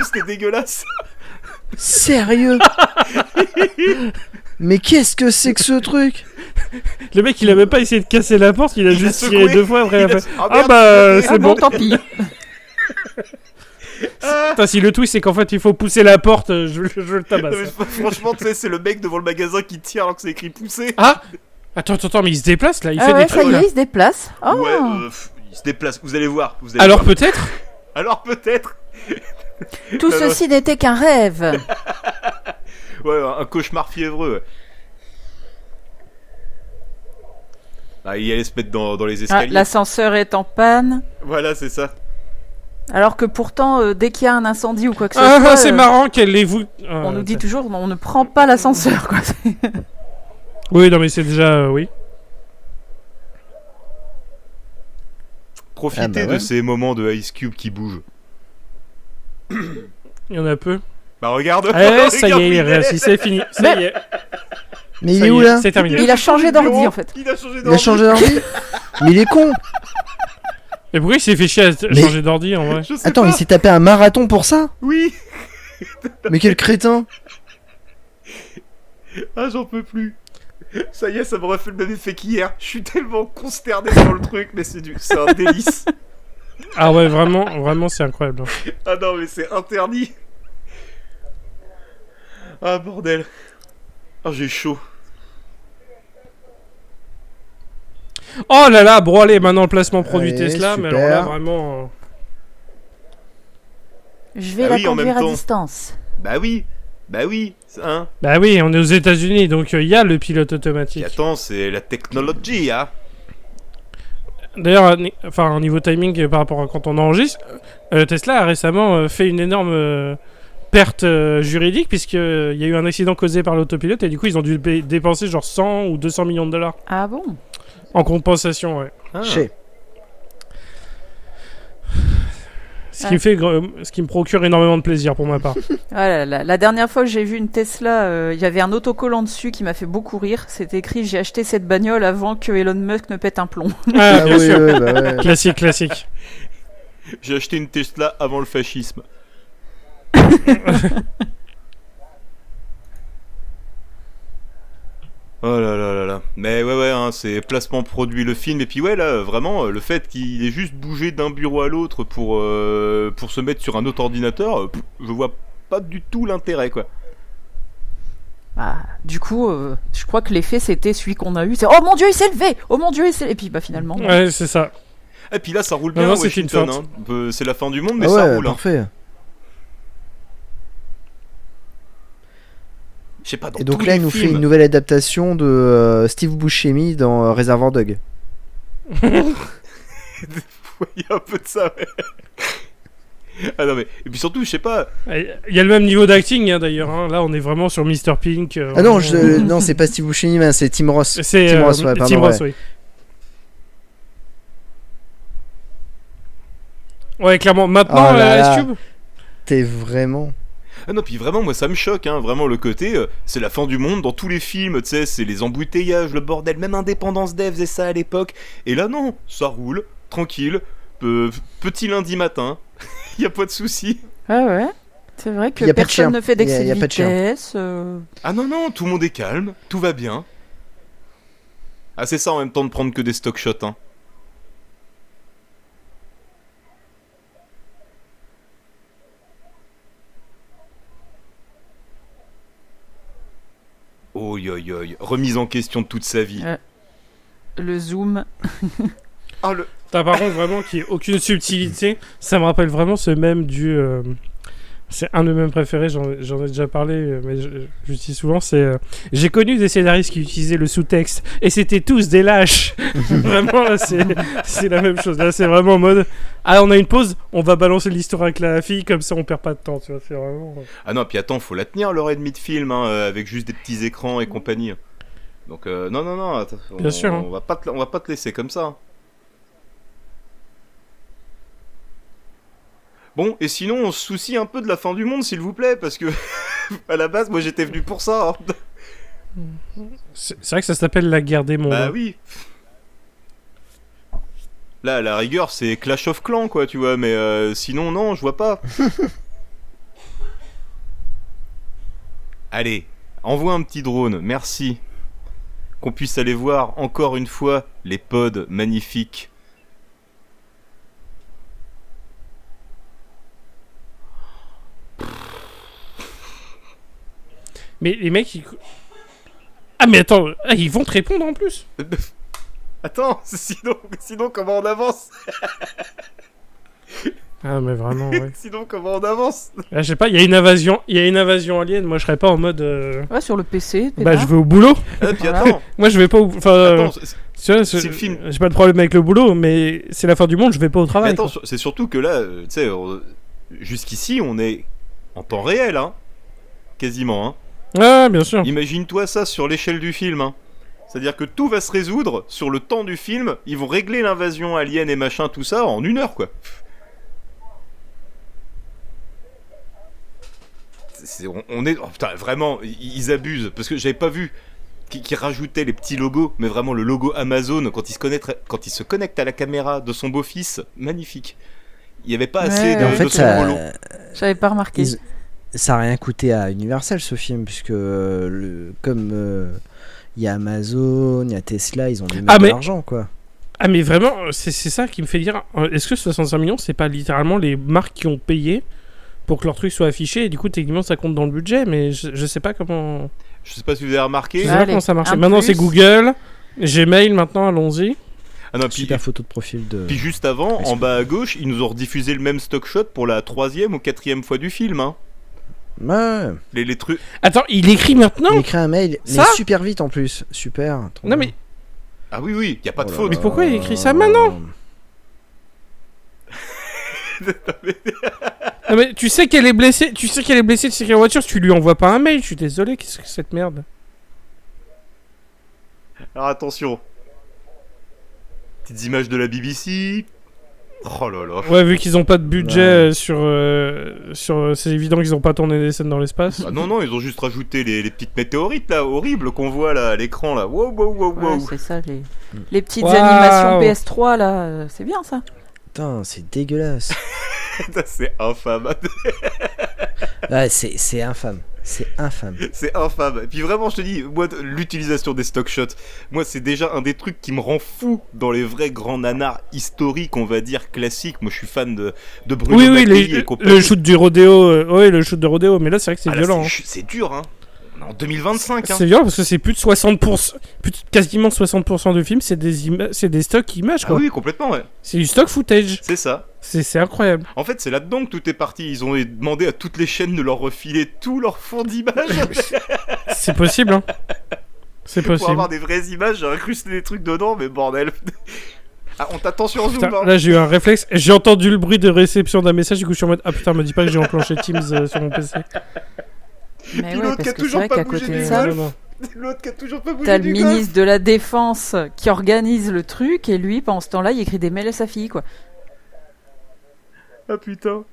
C'était dégueulasse. Sérieux? Mais qu'est-ce que c'est que ce truc? Le mec, il a même pas essayé de casser la porte, il a juste tiré secoué. 2 fois après. Il a- il a fait, Ah, ah merde, bah, c'est c'est bon. Tant pis. Putain, si le twist c'est qu'en fait il faut pousser la porte, je le tabasse. Non, mais franchement, tu sais, c'est le mec devant le magasin qui tire alors que c'est écrit pousser. Ah, attends, mais il se déplace là, il Ah fait ouais, des ça trucs y là. est, il se déplace. Oh. Ouais, il se déplace. Vous allez voir. Vous allez Alors voir. peut-être. Alors peut-être. Tout Non, non. ceci n'était qu'un rêve. Ouais, un cauchemar fiévreux. Ah, il allait se mettre dans les Ah, escaliers. l'ascenseur est en panne. Voilà, c'est ça. Alors que pourtant, dès qu'il y a un incendie ou quoi que ce Ah, soit, c'est marrant qu'elle les vous. on nous dit toujours on ne prend pas l'ascenseur. Quoi. Oui, non mais c'est déjà oui. Profitez Ah bah ouais. de ces moments de Ice Cube qui bougent. Il y en a peu. Bah regarde. Eh, ça y regarde est, il est où réussi, c'est fini. Ça y est. Mais il Ça est y où là? C'est terminé. Il a changé d'ordi en fait. Il a changé Il a changé d'ordi? Mais il est con! Et pourquoi il s'est fait chier à Mais- changer d'ordi en vrai? Je sais Attends, pas. il s'est tapé un marathon pour ça? Oui. Mais quel crétin! Ah, j'en peux plus. Ça y est, ça me refait le même effet qu'hier. Je suis tellement consterné dans le truc, mais c'est un délice. Ah ouais, vraiment c'est incroyable. Ah non, mais c'est interdit. Ah bordel. Ah, j'ai chaud. Oh là là, bon allez, maintenant le placement produit Allez, Tesla, mais super. alors là vraiment. Je vais Ah la oui, en conduire même à temps. distance. Bah oui, hein. Bah oui, on est aux États-Unis, donc il y a le pilote Qui automatique. attend, c'est la technologie, hein. D'ailleurs, enfin au niveau timing par rapport à quand on enregistre, Tesla a récemment fait une énorme perte juridique puisqu'il y a eu un accident causé par l'autopilote et du coup ils ont dû dépenser genre 100 ou 200 millions de dollars Ah bon? en compensation, ouais. Ah. Chez. Ce qui me procure énormément de plaisir pour ma part. Ah la dernière fois que j'ai vu une Tesla, il y avait un autocollant dessus qui m'a fait beaucoup rire. C'était écrit j'ai acheté cette bagnole avant que Elon Musk ne pète un plomb. Ah, bien oui, sûr. ouais, bah ouais. Classique. J'ai acheté une Tesla avant le fascisme. Oh là là là là. Mais ouais, hein, c'est placement produit le film. Et puis ouais, là, vraiment, le fait qu'il ait juste bougé d'un bureau à l'autre pour se mettre sur un autre ordinateur, je vois pas du tout l'intérêt, quoi. Bah, du coup, je crois que l'effet c'était celui qu'on a eu, c'est oh mon dieu il s'est levé, oh mon dieu il s'est, et puis bah finalement. Non. Ouais, c'est ça. Et puis là, ça roule bien, Non, c'est Washington. une Hein. C'est la fin du monde, mais Ah ça ouais, roule. Hein. parfait. Je sais pas. Dans Et donc tous là, les il nous fait films- une nouvelle adaptation de Steve Buscemi dans Reservoir Dog. Ouais, il y a un peu de ça. Ouais. Ah non mais et puis surtout, je sais pas. Il y a le même niveau d'acting hein, d'ailleurs. Hein. Là, on est vraiment sur Mr. Pink. Ah non, non, c'est pas Steve Buscemi, mais c'est Tim Ross. C'est Tim Ross, ouais, pardon, Tim Ross, ouais. oui. Ouais, clairement. Maintenant, Oh là là. Ice Cube. T'es vraiment. Ah non, puis vraiment, moi ça me choque, hein, vraiment le côté, c'est la fin du monde dans tous les films, tu sais, c'est les embouteillages, le bordel, même Indépendance Day faisait ça à l'époque, et là non, ça roule, tranquille, petit lundi matin, y a pas de souci. Ah ouais. C'est vrai que Y a pas de chien. personne ne fait d'excès Y a de pas de chien. vitesse. Ah non, non, tout le monde est calme, tout va bien. Ah c'est ça en même temps de prendre que des stock shots, hein. Oh yo yo, remise en question de toute sa vie. Le zoom. Ah le... T'as par contre vraiment qu'il n'y ait aucune subtilité. Ça me rappelle vraiment ce même du. C'est un de mes préférés, j'en ai déjà parlé, mais j'utilise souvent. C'est j'ai connu des scénaristes qui utilisaient le sous-texte et c'était tous des lâches. Vraiment, là, c'est la même chose. Là, c'est vraiment en mode ah, on a une pause, on va balancer l'histoire avec la fille, comme ça on perd pas de temps. Tu vois, c'est vraiment. Ah non, puis attends, faut la tenir l'heure et demie de film, hein, avec juste des petits écrans et compagnie. Donc non, attends, Bien sûr, hein. On va pas te laisser comme ça. Bon, et sinon, on se soucie un peu de la fin du monde, s'il vous plaît, parce que à la base, moi, j'étais venu pour ça. Hein. C'est vrai que ça s'appelle la guerre des mondes. Bah hein. oui. Là, à la rigueur, c'est Clash of Clans, quoi, tu vois, mais sinon, non, je vois pas. Allez, envoie un petit drone, merci. Qu'on puisse aller voir encore une fois les pods magnifiques. Mais les mecs, ils... Ah mais attends, ils vont te répondre en plus. Attends, sinon comment on avance? Ah mais vraiment, ouais. Sinon comment on avance? Là, je sais pas, il y a une invasion alien, moi je serais pas en mode... Ouais, sur le PC. Bah je vais au boulot. Ah, puis Voilà. attends, Moi je vais pas au... Enfin, attends, tu vois, c'est le film. J'ai pas de problème avec le boulot, mais c'est la fin du monde, je vais pas au mais travail. attends, quoi. c'est surtout que là, tu sais, jusqu'ici on est en temps réel, hein, quasiment, hein. Ouais, bien sûr. Imagine-toi ça sur l'échelle du film, hein. C'est-à-dire que tout va se résoudre sur le temps du film, ils vont régler l'invasion alien et machin, tout ça, en 1 heure, quoi. On est... Oh, putain, vraiment, ils abusent, parce que j'avais pas vu qu'ils rajoutaient les petits logos, mais vraiment le logo Amazon, quand il se connecte à la caméra de son beau-fils, magnifique. Il n'y avait pas assez Ouais, de, En de fait, symbolo. J'avais pas remarqué. ça a rien coûté à Universal ce film, puisque comme il y a Amazon, il y a Tesla, ils ont dû mettre de mais- l'argent, quoi. Ah mais vraiment, c'est ça qui me fait dire, est-ce que 65 millions, c'est pas littéralement les marques qui ont payé pour que leur truc soit affiché, et du coup techniquement ça compte dans le budget, mais je sais pas comment... Je sais pas si vous avez Je remarqué. sais pas Allez, comment ça marche. un Maintenant plus. c'est Google, Gmail maintenant, allons-y. Ah non, puis, Super photo de profil de. puis juste avant, en bas à gauche, ils nous ont rediffusé le même stock shot pour la 3e ou 4e fois du film, hein. Ouais. Les trucs... Attends, il écrit maintenant Il écrit un mail, mais Ça super vite en plus. Super. trop Non bien. mais... Ah oui, y a pas de Oh là faute. Mais là. pourquoi il écrit ça maintenant Non mais tu sais qu'elle est blessée, tu sais de sécurité en voiture, tu lui envoies pas un mail, je suis désolé, qu'est-ce que c'est cette merde? Alors attention. Petites images de la BBC. Oh là là. Ouais, vu qu'ils ont pas de budget Ouais. sur c'est évident qu'ils ont pas tourné des scènes dans l'espace. Ah non, ils ont juste rajouté les petites météorites là, horribles qu'on voit là à l'écran là. Wow. Ouais, c'est ça, les petites Waouh. animations PS3 là, c'est bien ça. putain, c'est dégueulasse. C'est infâme. Ouais, c'est infâme. C'est infâme. C'est infâme. Et puis vraiment, je te dis, moi, l'utilisation des stock shots, moi, c'est déjà un des trucs qui me rend fou dans les vrais grands nanars historiques, on va dire, classiques. Moi, je suis fan de Bruno Oui, Mattei et compagnie. le shoot du rodéo. Oui, le shoot de rodéo. Mais là, c'est vrai que c'est Ah, là, violent. c'est dur, hein. On est en 2025, hein. C'est violent parce que c'est plus de 60%, quasiment 60% du film, c'est des stocks images, Ah quoi. oui, complètement, ouais. C'est du stock footage. C'est ça. C'est incroyable. En fait, c'est là-dedans que tout est parti. Ils ont demandé à toutes les chaînes de leur refiler tout leur fond d'images C'est possible, hein. C'est pour possible. avoir des vraies images. J'ai incrusté des trucs dedans, mais bordel. Ah, on t'attend sur Zoom, Putain, hein. là, j'ai eu un réflexe. J'ai entendu le bruit de réception d'un message. Du coup, je suis en mode ah putain, me dis pas que j'ai enclenché Teams sur mon PC. Mais Puis ouais, l'autre qui parce a que c'est toujours vrai pas qu'à bougé côté de du ça, golf. Non. L'autre qui a toujours pas bougé t'as le du golf. ministre de la Défense qui organise le truc et lui, pendant ce temps-là, il écrit des mails à sa fille, quoi. Ah putain.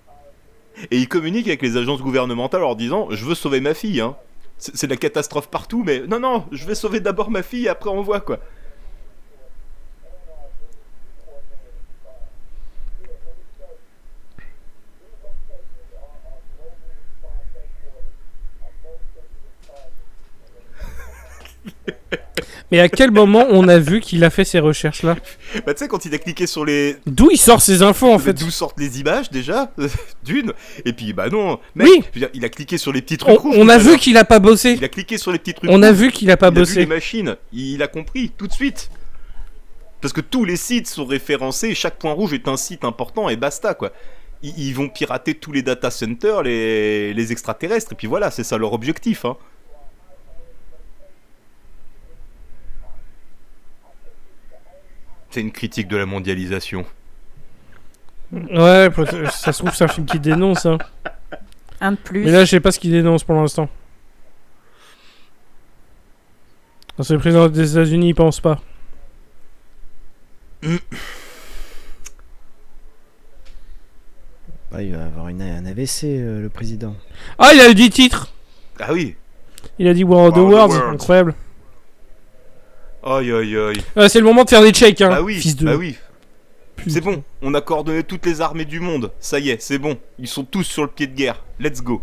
Et il communique avec les agences gouvernementales en leur disant je veux sauver ma fille, hein. C'est de la catastrophe partout, mais non, je vais sauver d'abord ma fille et après on voit, quoi. Mais à quel moment on a vu qu'il a fait ces recherches-là? Bah tu sais, quand il a cliqué sur les... D'où il sort ces infos en fait? D'où sortent les images déjà d'une. Et puis bah non, mec, Oui. je veux dire, il a cliqué sur les petits trucs rouges. On tout a à vu l'heure. qu'il a pas bossé. Il a cliqué sur les petits trucs On a rouges. vu qu'il a pas Il a vu bossé. les machines. Il a compris tout de suite. Parce que tous les sites sont référencés, chaque point rouge est un site important et basta, quoi. Ils vont pirater tous les data centers, les extraterrestres, et puis voilà, c'est ça leur objectif, hein. C'est une critique de la mondialisation. Ouais, ça se trouve c'est un film qui dénonce. Hein. Un de plus. Mais là, je sais pas ce qu'il dénonce pour l'instant. C'est le président des États-Unis, il pense pas. Ah, il va avoir un AVC, le président. Ah, il a eu 10 titres. Ah oui. Il a dit War of the War of the Worlds, Worlds. incroyable. Aïe aïe aïe. C'est le moment de faire des checks, hein. Bah oui, Fils de... bah oui. Putain. C'est bon, on a coordonné toutes les armées du monde. Ça y est, c'est bon. Ils sont tous sur le pied de guerre. Let's go.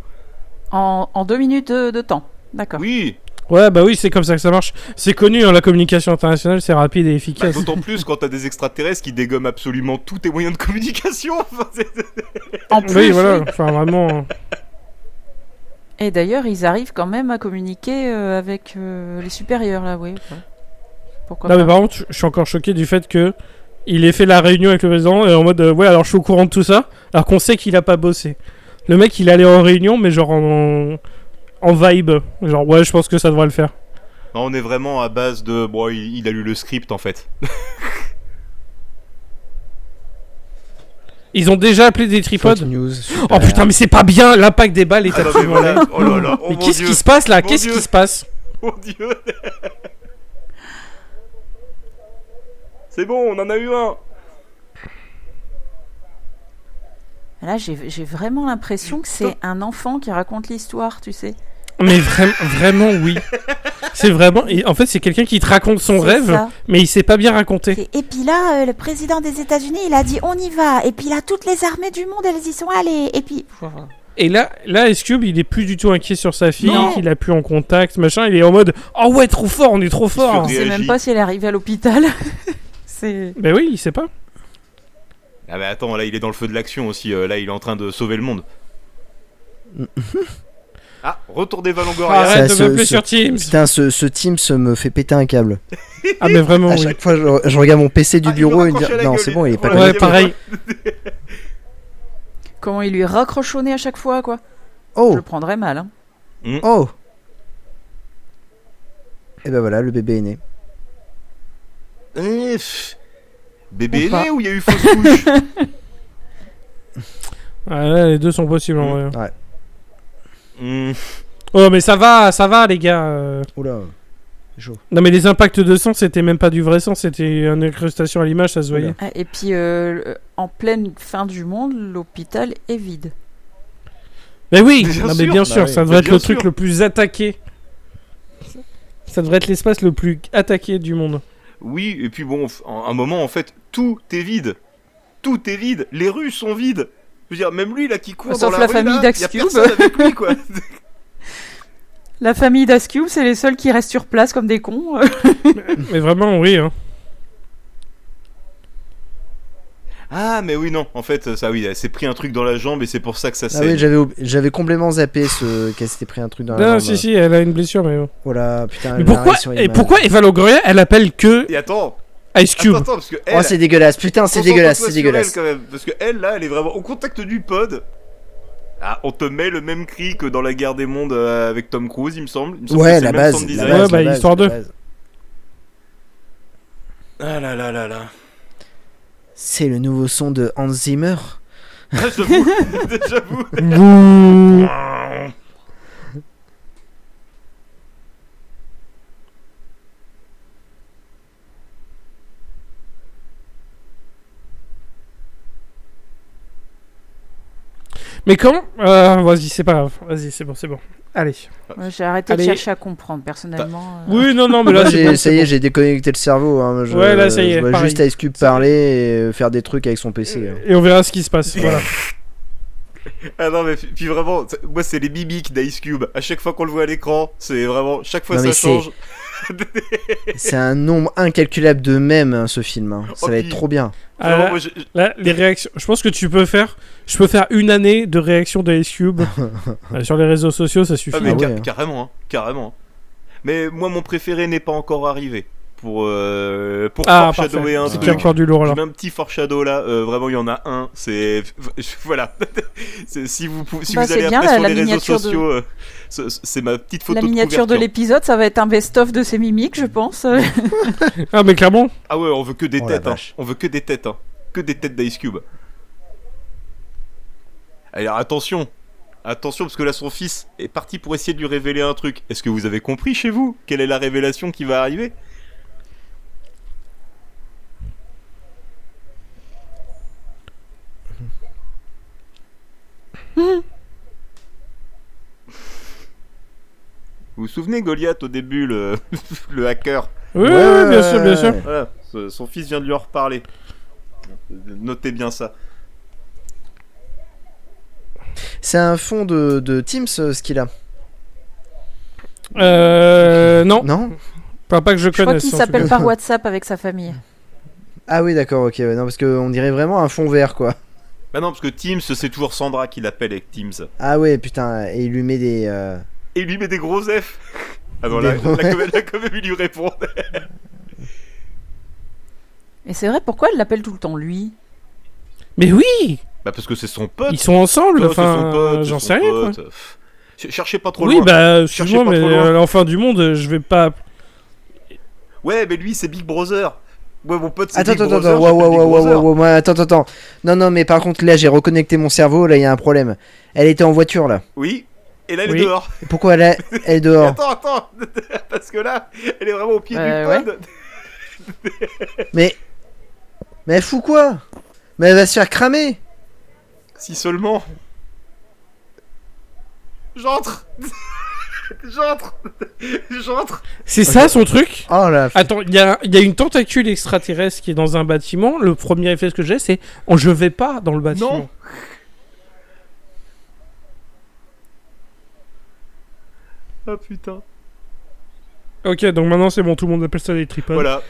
En 2 minutes de temps. D'accord. Oui. Ouais, bah oui, c'est comme ça que ça marche. C'est connu, hein, la communication internationale, c'est rapide et efficace. D'autant plus quand t'as des extraterrestres qui dégomment absolument tous tes moyens de communication. Enfin, En plus, Oui, voilà, oui. enfin vraiment... Et d'ailleurs, ils arrivent quand même à communiquer avec les supérieurs, là, oui. Ouais. Pourquoi Non, pas. mais par contre, je suis encore choqué du fait que il ait fait la réunion avec le président et en mode ouais, alors je suis au courant de tout ça, alors qu'on sait qu'il a pas bossé. Le mec, il est allé en réunion, mais genre en vibe. Genre, ouais, je pense que ça devrait le faire. non, on est vraiment à base de... Bon, il a lu le script en fait. Ils ont déjà appelé des tripodes. Fake news. super. Oh putain, mais c'est pas bien, l'impact des balles est Ah non, mais absolument voilà. dingue. Oh là là, oh Mais mon qu'est-ce Dieu. qui se passe là? Mon Qu'est-ce Dieu. qui se passe? Mon Dieu. C'est bon, on en a eu un. Là, j'ai vraiment l'impression que c'est un enfant qui raconte l'histoire, tu sais. Mais vraiment, oui. C'est vraiment... En fait, c'est quelqu'un qui te raconte son C'est rêve, ça. mais il sait pas bien raconter. Et puis là, le président des États-Unis, il a dit on y va. Et puis là, toutes les armées du monde, elles y sont allées. Et puis, Et là, Ice-Cube, il est plus du tout inquiet sur sa fille, Non. qu'il a plus en contact, machin. Il est en mode oh ouais, trop fort, on est trop fort. On Réagit. sait même pas si elle est arrivée à l'hôpital. C'est... Ben oui, il sait pas. Ah bah attends, là il est dans le feu de l'action aussi. Là il est en train de sauver le monde. Ah, retour des Valongoria. Arrête Ça, de m'appeler sur Teams. Putain, ce Teams me fait péter un câble. Ah mais vraiment, À oui. chaque fois, je regarde mon PC du Ah, il bureau me et me raccroche dire à la non, gueule, c'est bon, il est pas voilà. Ouais, connecté. pareil. Comment il lui raccroche au nez à chaque fois, quoi. Je Oh, le prendrais mal, hein. oh. Et ben voilà, le bébé est né. Bébé Ou pas. né ou il y a eu fausse couche? Ah, là, les deux sont possibles en vrai. Ouais. Oh mais ça va les gars. Oula, c'est chaud. Non mais les impacts de sang, c'était même pas du vrai sang, c'était une incrustation à l'image, ça se voyait. Ah, et puis, en pleine fin du monde, l'hôpital est vide. Mais oui, Bien non, mais sûr. bien sûr, Bah ça oui. devrait être Bien le truc sûr. le plus attaqué. Ça devrait être l'espace le plus attaqué du monde. Oui, et puis bon, à un moment en fait, tout est vide. tout est vide, les rues sont vides. Je veux dire, même lui là qui court Sauf dans la la famille rue, là, y a d'Axe-Cube. personne avec lui quoi. La famille d'Ice-Cube, c'est les seuls qui restent sur place comme des cons. Mais vraiment, oui. Hein. Ah mais oui non, en fait ça oui, elle s'est pris un truc dans la jambe et c'est pour ça que ça Ah saigne. oui, j'avais complètement zappé qu'elle s'était pris un truc dans la Non, jambe. si, elle a une blessure, mais bon. Voilà, putain. Mais elle pourquoi, m'arrête sur et l'image. pourquoi Eva Longoria, elle appelle que Et attends, Ice Cube? attends, parce que Oh, elle, c'est dégueulasse, putain, c'est dégueulasse, c'est concentre-toi dégueulasse. sur elle, quand même, parce que elle là, elle est vraiment au contact du pod. Ah, on te met le même cri que dans la guerre des mondes avec Tom Cruise, il me semble. Il me semble que Ouais, c'est la le même base, sound la design. base, Ouais, bah, la base, histoire la de. base. Ah là là là là. C'est le nouveau son de Hans Zimmer. Ah, j'avoue, j'avoue. Bouh. Mais comment vas-y, c'est pas grave. Vas-y, c'est bon. Allez. Ouais, j'ai arrêté Allez. de chercher à comprendre, personnellement. Oui, non, mais là, Moi, c'est bon, ça y c'est est, bon. j'ai déconnecté le cerveau. Hein. Ouais, là, ça y est, Je vois pareil. juste Ice Cube parler et faire des trucs avec son PC. Hein. Et on verra ce qui se passe. Voilà. Ah non, mais puis vraiment, moi c'est les mimiques d'Ice Cube. À chaque fois qu'on le voit à l'écran, c'est vraiment, chaque fois Non, mais ça change. C'est un nombre incalculable de mèmes, hein, ce film. Hein. Ça Oh, va puis- être trop bien. Ah, Vraiment, là, moi, là, les réactions. Je pense que je peux faire une année de réaction d'Ice Cube sur les réseaux sociaux, ça suffit. Ah mais Ah ouais, hein. carrément, hein, carrément. Mais moi mon préféré n'est pas encore arrivé. Pour foreshadower un C'est truc. qu'il y a encore du lourd Je là. mets un petit foreshadow là, vraiment il y en a un, c'est voilà. Si vous Bah, allez c'est bien, après sur la les réseaux miniature de- sociaux, c'est ma petite photo La de miniature de couverture. l'épisode, ça va être un best-of de ses mimiques, je pense. Ah, mais clairement. Ah ouais, on veut que des Oh la têtes, hein. vache. On veut que des têtes, hein. Que des têtes d'Ice Cube. Alors attention, parce que là son fils est parti pour essayer de lui révéler un truc. Est-ce que vous avez compris chez vous quelle est la révélation qui va arriver? Vous vous souvenez Goliath au début, le hacker? Oui, Ouais, oui, bien sûr, bien sûr. ouais. Voilà, son fils vient de lui en reparler. Notez bien ça. C'est un fond de Teams, ce qu'il a. Non, Non? pas que je Je crois connaisse. qu'il en tout s'appelle cas. par WhatsApp avec sa famille. Ah oui, d'accord, ok. Ouais, non, parce qu'on dirait vraiment un fond vert, quoi. Bah non, parce que Teams, c'est toujours Sandra qui l'appelle avec Teams. Ah ouais, putain. Et il lui met des... Et il lui met des gros F. Ah non, Des là, gros- quand même, il lui répond. Et c'est vrai, pourquoi elle l'appelle tout le temps lui? Mais oui, Bah parce que c'est son pote. ils sont ensemble. Ouais, c'est son Enfin, pote, j'en c'est sais son rien. Quoi. pote. Cherchez pas trop Oui, loin. bah, Cherchez excuse-moi, pas mais trop loin. l'enfant du monde, je vais pas. Ouais, mais lui, c'est Big Brother. Ouais, mon pote, c'est Attends, Big attends, Brother. attends, j'appelle Big Brother. ouais, attends. Non, mais par contre, là, j'ai reconnecté mon cerveau, là, il y a un problème. Elle était en voiture, là. Oui. Et là, elle Oui. est dehors. Et pourquoi elle est dehors? Attends. Parce que là, elle est vraiment au pied du Ouais. pod. Mais elle fout quoi? Mais elle va se faire cramer. Si seulement. J'entre. J'entre. C'est ça son truc. Oh là. Attends, il y a une tentacule extraterrestre qui est dans un bâtiment. Le premier effet que j'ai, c'est je vais pas dans le bâtiment. Non. Ah putain. Ok, donc maintenant c'est bon, tout le monde appelle ça des tripodes. Voilà.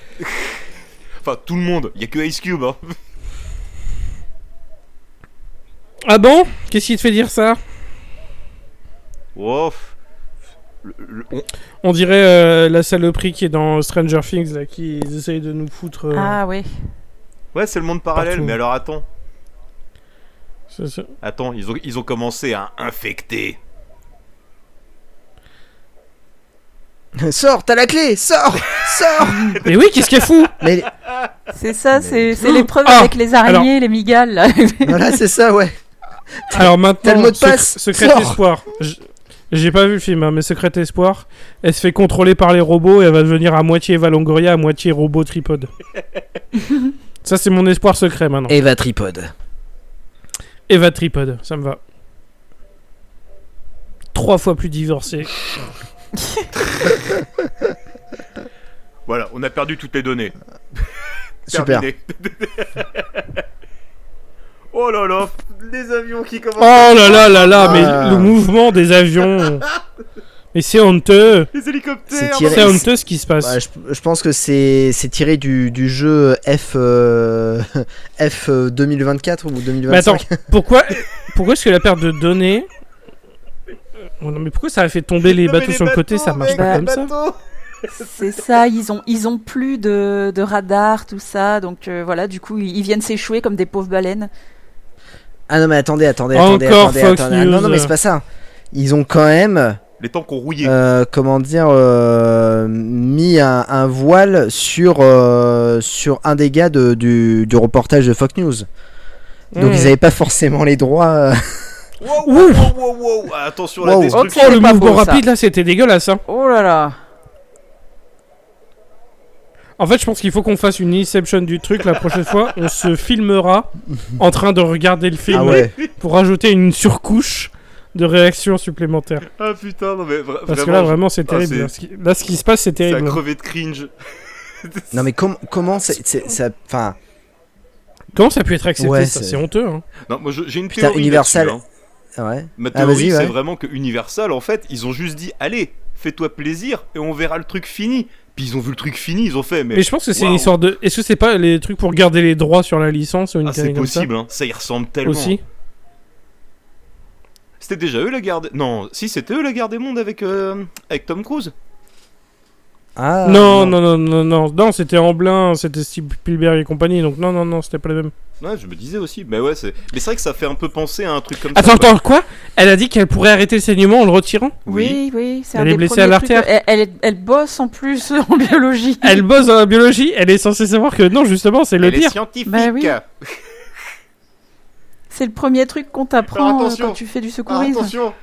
Enfin, tout le monde. Il y a que Ice Cube, hein. Ah bon? Qu'est-ce qui te fait dire ça? Wow. On dirait la saloperie qui est dans Stranger Things, là, qui essayent de nous foutre. Ah oui. Ouais, c'est le monde parallèle, Partout. mais alors attends. C'est- Attends, ils ont commencé à infecter. Sors, t'as la clé, sors. Mais oui, qu'est-ce qu'elle fout? Mais C'est ça, c'est l'épreuve Ah, avec les araignées et les migales. Là. voilà, c'est ça, ouais. Alors maintenant, T'as le mot de passe, Secret sors. Espoir. J'ai pas vu le film, hein, mais Secret Espoir, elle se fait contrôler par les robots et elle va devenir à moitié Eva Longoria, à moitié robot tripode. Ça, c'est mon espoir secret maintenant. Eva Tripode. Eva tripode, ça me va. 3 fois plus divorcé. Voilà, on a perdu toutes les données. Super. Terminé. Oh là là, les avions qui commencent. Oh là là là là, mais Ah. le mouvement des avions. Mais c'est honteux. Les hélicoptères. C'est tiré- C'est honteux ce qui se passe. Bah, je pense que c'est tiré du jeu F 2024 ou 2025. Mais attends, pourquoi est-ce que la perte de données... Oh non mais pourquoi ça a fait tomber les Non, mais bateaux sur le côté, ça marche mec, pas les comme ça. bateaux. C'est ça, ils ont plus de radar, tout ça, donc voilà, du coup ils viennent s'échouer comme des pauvres baleines. Ah non mais attendez. Encore Fox Ah, non News. mais c'est pas ça. Ils ont quand même, Les tanks ont rouillé. comment dire, mis un voile sur un des gars du reportage de Fox News. Donc ils avaient pas forcément les droits. Wow. Attention à la Wow. destruction. Oh C'est le pas mouvement beau, ça. rapide là c'était dégueulasse hein. Oh là là. En fait je pense qu'il faut qu'on fasse une inception du truc la prochaine fois. On se filmera en train de regarder le film Ah ouais. pour rajouter une surcouche de réaction supplémentaire. Ah putain, non mais Parce que là vraiment c'est Ah, terrible. c'est- Là, ce qui se passe c'est c'est à terrible. crever de cringe. Non mais comment ça, enfin, Comment ça a pu être accepté Ouais, ça c'est- c'est honteux hein. Non, moi j'ai une Putain, théorie Universal. là-dessus, hein. ouais. Ma Ah, théorie, vas-y, c'est ouais. vraiment que Universal, en fait, ils ont juste dit allez, fais-toi plaisir et on verra le truc fini. Puis ils ont vu le truc fini, ils ont fait mais. Mais je pense que c'est une waouh. histoire de... Est-ce que c'est pas les trucs pour garder les droits sur la licence ou une Ah, c'est connerie comme ça possible, hein. Ça y ressemble tellement. aussi. C'était déjà eux la guerre des... Non, si c'était eux la guerre des mondes avec Tom Cruise. Ah, Non, c'était Amblin, c'était Spielberg et compagnie, donc non, c'était pas les mêmes. Ouais, je me disais aussi. Mais ouais, c'est vrai que ça fait un peu penser à un truc comme Attends, ça. quoi Elle a dit qu'elle pourrait arrêter le saignement en le retirant Oui, c'est Elle un est des blessée premiers à l'artère. trucs. Elle bosse en plus en biologie. Elle bosse dans la biologie, elle est censée savoir que non, justement, c'est le Elle est pire. scientifique. Bah oui. C'est le premier truc qu'on t'apprend Alors, attention. quand tu fais du Ah, secourisme. attention.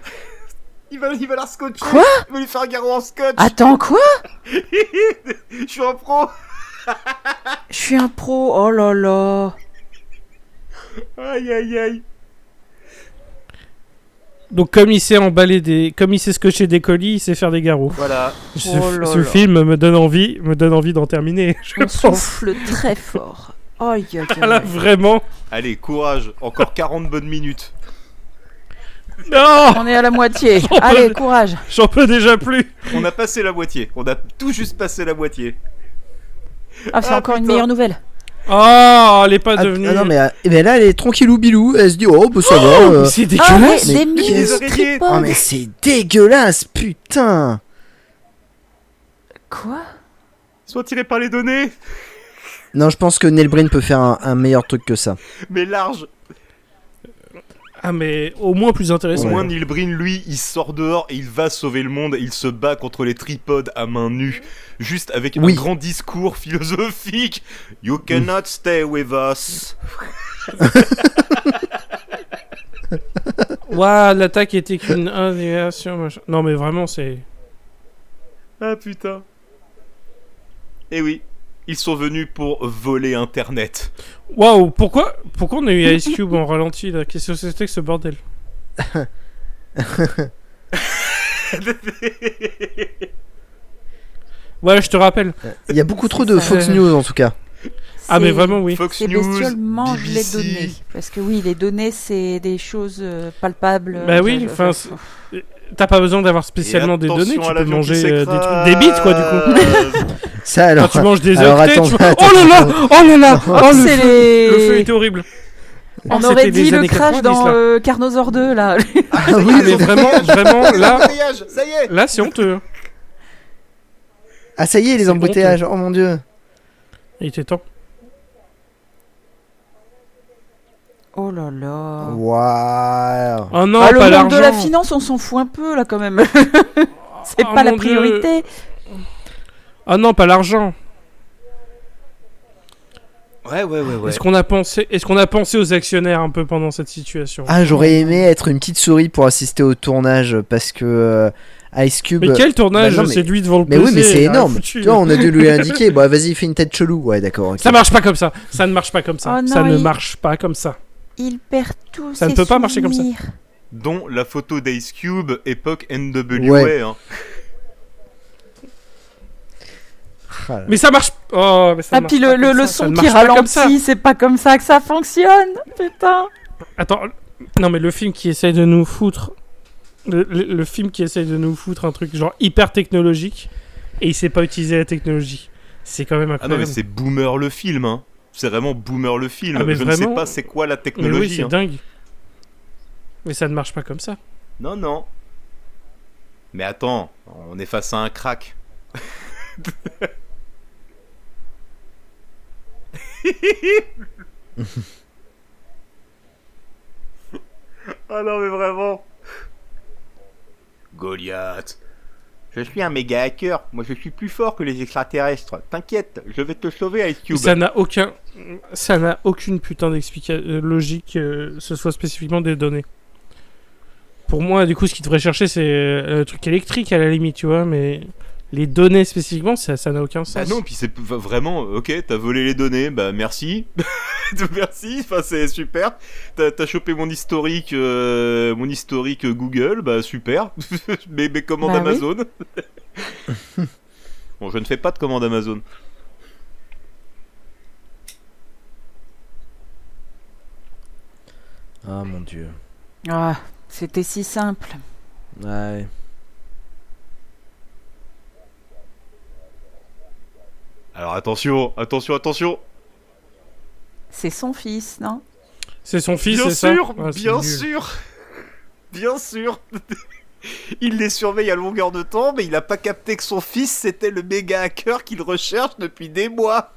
Il va la scotcher. Quoi Il va lui faire un garrot en scotch. Attends, quoi? Je suis un pro. Je suis un pro, oh là là. Aïe. Donc comme il sait scotcher des colis, il sait faire des garrots. Voilà. Oh là Ce là. film me donne envie d'en terminer. Je On pense. souffle très fort. Aïe, aïe, Ah là, aïe. vraiment. Allez, courage. Encore 40 bonnes minutes. Non, On est à la moitié. Allez, courage. j'en peux déjà plus. On a passé la moitié. On a tout juste passé la moitié. Ah, c'est Ah, encore une putain. meilleure nouvelle. Oh, elle est pas Ah, devenue. non mais là elle est tranquillou bilou, elle se dit oh bah ça va. Mais c'est Ah, mais dégueulasse. des mais mini qu'est-ce- araignées. Oh tripodes. mais c'est dégueulasse, putain. Quoi? Soit tiré par les données, Non, je pense que Nelbrin peut faire un meilleur truc que ça. mais large. Ah mais au moins plus intéressant. Au moins, Neil Breen, lui, il sort dehors et il va sauver le monde et il se bat contre les tripodes à main nue. Juste avec Oui. un grand discours philosophique. You cannot stay with us. Ouah, l'attaque était qu'une indignation, machin. Non mais vraiment c'est... Ah putain. Eh oui, ils sont venus pour voler Internet. Waouh, pourquoi on a eu Ice Cube en ralenti là? Qu'est-ce que c'était que ce bordel? Ouais, je te rappelle. Il y a beaucoup trop de Fox News en tout cas. Ah mais C'est- vraiment oui. Fox Ces News, bestioles mangent BBC. les données. Parce que oui, les données, c'est des choses palpables. Bah oui, enfin, T'as pas besoin d'avoir spécialement des données, tu peux manger des trucs, des bits quoi du coup. Ça alors. Quand tu manges des alors, octets, attends, tu vois... attends, Oh là là, oh là là, oh, le c'est feu, les- le feu était horrible. On Oh, aurait c'était dit les le années crash 90, dans là. Carnosaur 2, là. Ah Ah, oui, mais vraiment, là, Embouteillage, ça y est. là c'est honteux. ah ça y est les C'est embouteillages. Oh mon dieu. Il était temps. Oh là là. Waouh. Oh non, Ah, le pas monde l'argent. de la finance, on s'en fout un peu, là, quand même. C'est Oh, pas la mon Dieu. priorité. Ah non, pas l'argent. Ouais. Est-ce qu'on a pensé aux actionnaires un peu pendant cette situation? Ah j'aurais aimé être une petite souris pour assister au tournage parce que Ice Cube. Mais quel tournage? bah non, mais- C'est lui devant le Mais PC. oui mais c'est ah, énorme. foutu. Tu vois on a dû lui indiquer. Bon vas-y fais une tête chelou. Ouais d'accord. ok. Ça marche pas comme ça. Ça ne marche pas comme ça. Oh non, ça ne il- marche pas comme ça. Il perd tout. Ça ne ses peut pas marcher comme ça. souvenirs. Dont la photo d'Ice Cube, époque NWA. Ouais. Hein. Ah, là. Mais ça marche. Oh, mais ça Ah, marche puis pas le comme ça, ça son ne qui marche pas comme ça. ralentit, c'est pas comme ça que ça fonctionne. Putain. Attends, non mais le film qui essaye de nous foutre... Le film qui essaye de nous foutre un truc genre hyper technologique et il sait pas utiliser la technologie. C'est quand même Ah non, incroyable. mais c'est Boomer le film, hein. C'est vraiment Boomer le film. Ah, mais Je ne sais vraiment pas c'est quoi la Mais technologie. oui, c'est hein. dingue. Mais ça ne marche pas comme ça. Non, non. Mais attends, on est face à un crack. Ah non, mais vraiment. Goliath. Je suis un méga hacker. Moi, je suis plus fort que les extraterrestres. T'inquiète, je vais te sauver, Ice Cube. Ça n'a aucune putain d'explication logique, ce soit spécifiquement des données. Pour moi, du coup, ce qu'il devrait chercher, c'est le truc électrique à la limite, tu vois, mais les données spécifiquement, ça n'a aucun sens. Ah non, puis c'est vraiment, ok, t'as volé les données, bah merci. Merci, enfin c'est super. T'as chopé mon historique Google, bah super. Mes commandes Bah oui. Amazon. Bon, je ne fais pas de commandes Amazon. Ah mon dieu. Ah, c'était si simple. Ouais. Alors attention, attention, attention. C'est son fils, non? C'est son fils, Bien c'est ça sûr, Ah, c'est bien nul. sûr. Bien sûr. Il les surveille à longueur de temps, mais il a pas capté que son fils c'était le méga hacker qu'il recherche depuis des mois.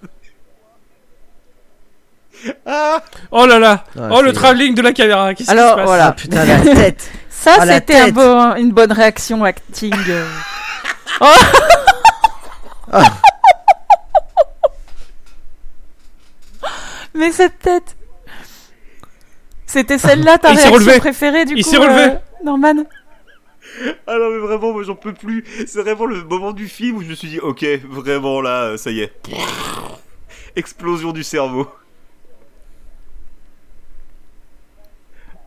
Ah. Oh là là Ouais, Oh, le c'est- travelling de la caméra, qu'est-ce qui Alors, se passe voilà. Ah putain, la tête. Ça, Ah, la c'était tête. une bonne réaction acting. Oh Mais cette tête. C'était celle-là ta Il s'est réaction relevé. préférée du Il coup, s'est relevé. Norman. Ah non mais vraiment moi j'en peux plus. C'est vraiment le moment du film où je me suis dit ok vraiment là ça y est. Explosion du cerveau.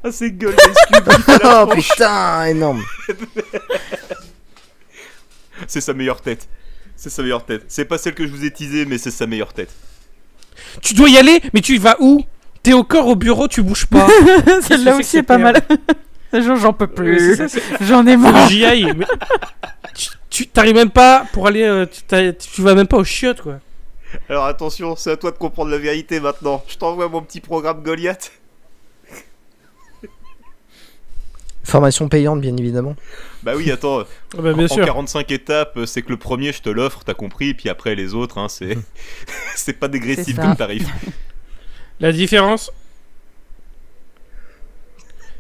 Ah c'est gueule Ice Cube, il fait la Oh tronche. putain, énorme. C'est sa meilleure tête. C'est sa meilleure tête. C'est pas celle que je vous ai teasée mais c'est sa meilleure tête. Tu dois y aller, mais tu vas où? T'es au corps au bureau, tu bouges pas. Celle-là que aussi c'est est pas merde mal. J'en peux Oui, plus. c'est ça, J'en ai Faut que marre. j'y aille. Mais... tu t'arrives même pas pour aller... tu vas même pas aux chiottes, quoi. Alors attention, c'est à toi de comprendre la vérité maintenant. Je t'envoie mon petit programme Goliath. Formation payante, bien évidemment. Bah oui, attends. Ah bah, bien en sûr. 45 étapes, c'est que le premier je te l'offre, t'as compris, et puis après les autres, hein, c'est c'est pas dégressif C'est ça. comme tarif. La différence...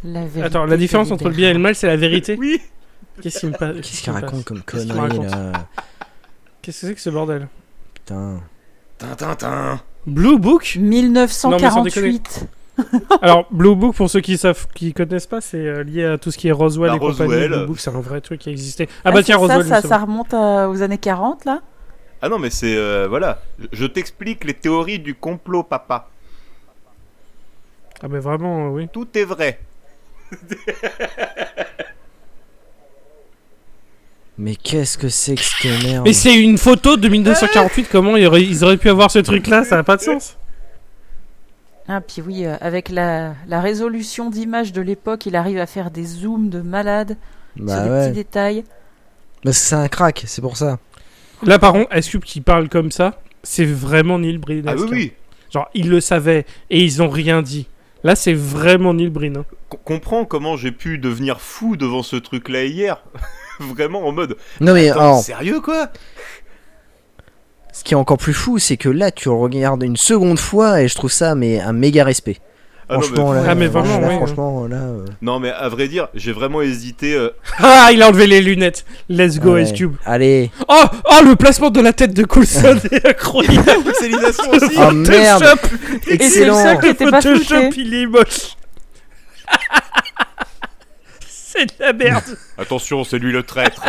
La vérité Attends, la différence te entre le bien et le mal, c'est la vérité. Oui. Qu'est-ce qu'il me passe Qu'est-ce qu'il raconte comme Qu'est-ce qu'il connerie raconte là? Qu'est-ce que c'est que ce bordel? Putain. Tintin. Blue Book? 1948. Alors, Blue Book, pour ceux qui connaissent pas, c'est lié à tout ce qui est Roswell La et compagnie. Roswell. Blue Book, c'est un vrai truc qui existait. Ah bah tiens, c'est Roswell, ça, justement. ça remonte aux années 40 là. Ah non, mais c'est voilà. Je t'explique les théories du complot, papa. Ah mais vraiment, oui. Tout est vrai. Mais qu'est-ce que c'est que cette merde? Mais c'est une photo de 1948, comment ils auraient pu avoir ce truc-là? Ça n'a pas de sens. Ah puis oui, avec la résolution d'image de l'époque, il arrive à faire des zooms de malade sur Bah des ouais. petits détails. Parce que c'est un crack, c'est pour ça. Là, par contre, Ice-Cube qui parle comme ça, c'est vraiment Neil Breen. Ah oui, oui. Genre, ils le savaient et ils ont rien dit. Là, c'est vraiment Neil Breen. Hein. Comprends comment j'ai pu devenir fou devant ce truc-là hier. Vraiment en mode. Non mais Attends, alors, sérieux quoi? ce qui est encore plus fou, c'est que là, tu le regardes une seconde fois et je trouve ça mais un méga respect. Ah non, Franchement, mais, là, Ah, mais vraiment, là, ouais. franchement, là. non, mais à vrai dire, j'ai vraiment hésité. Ah, il a enlevé les lunettes. Let's go, ouais. Ice-Cube. Allez. Oh, le placement de la tête de Coulson est incroyable. Pixelisation aussi. Oh merde. Photoshop, Et c'est le Excellent. seul qui était pas Photoshop, flouté. il est moche. C'est de la merde. Attention, c'est lui le traître.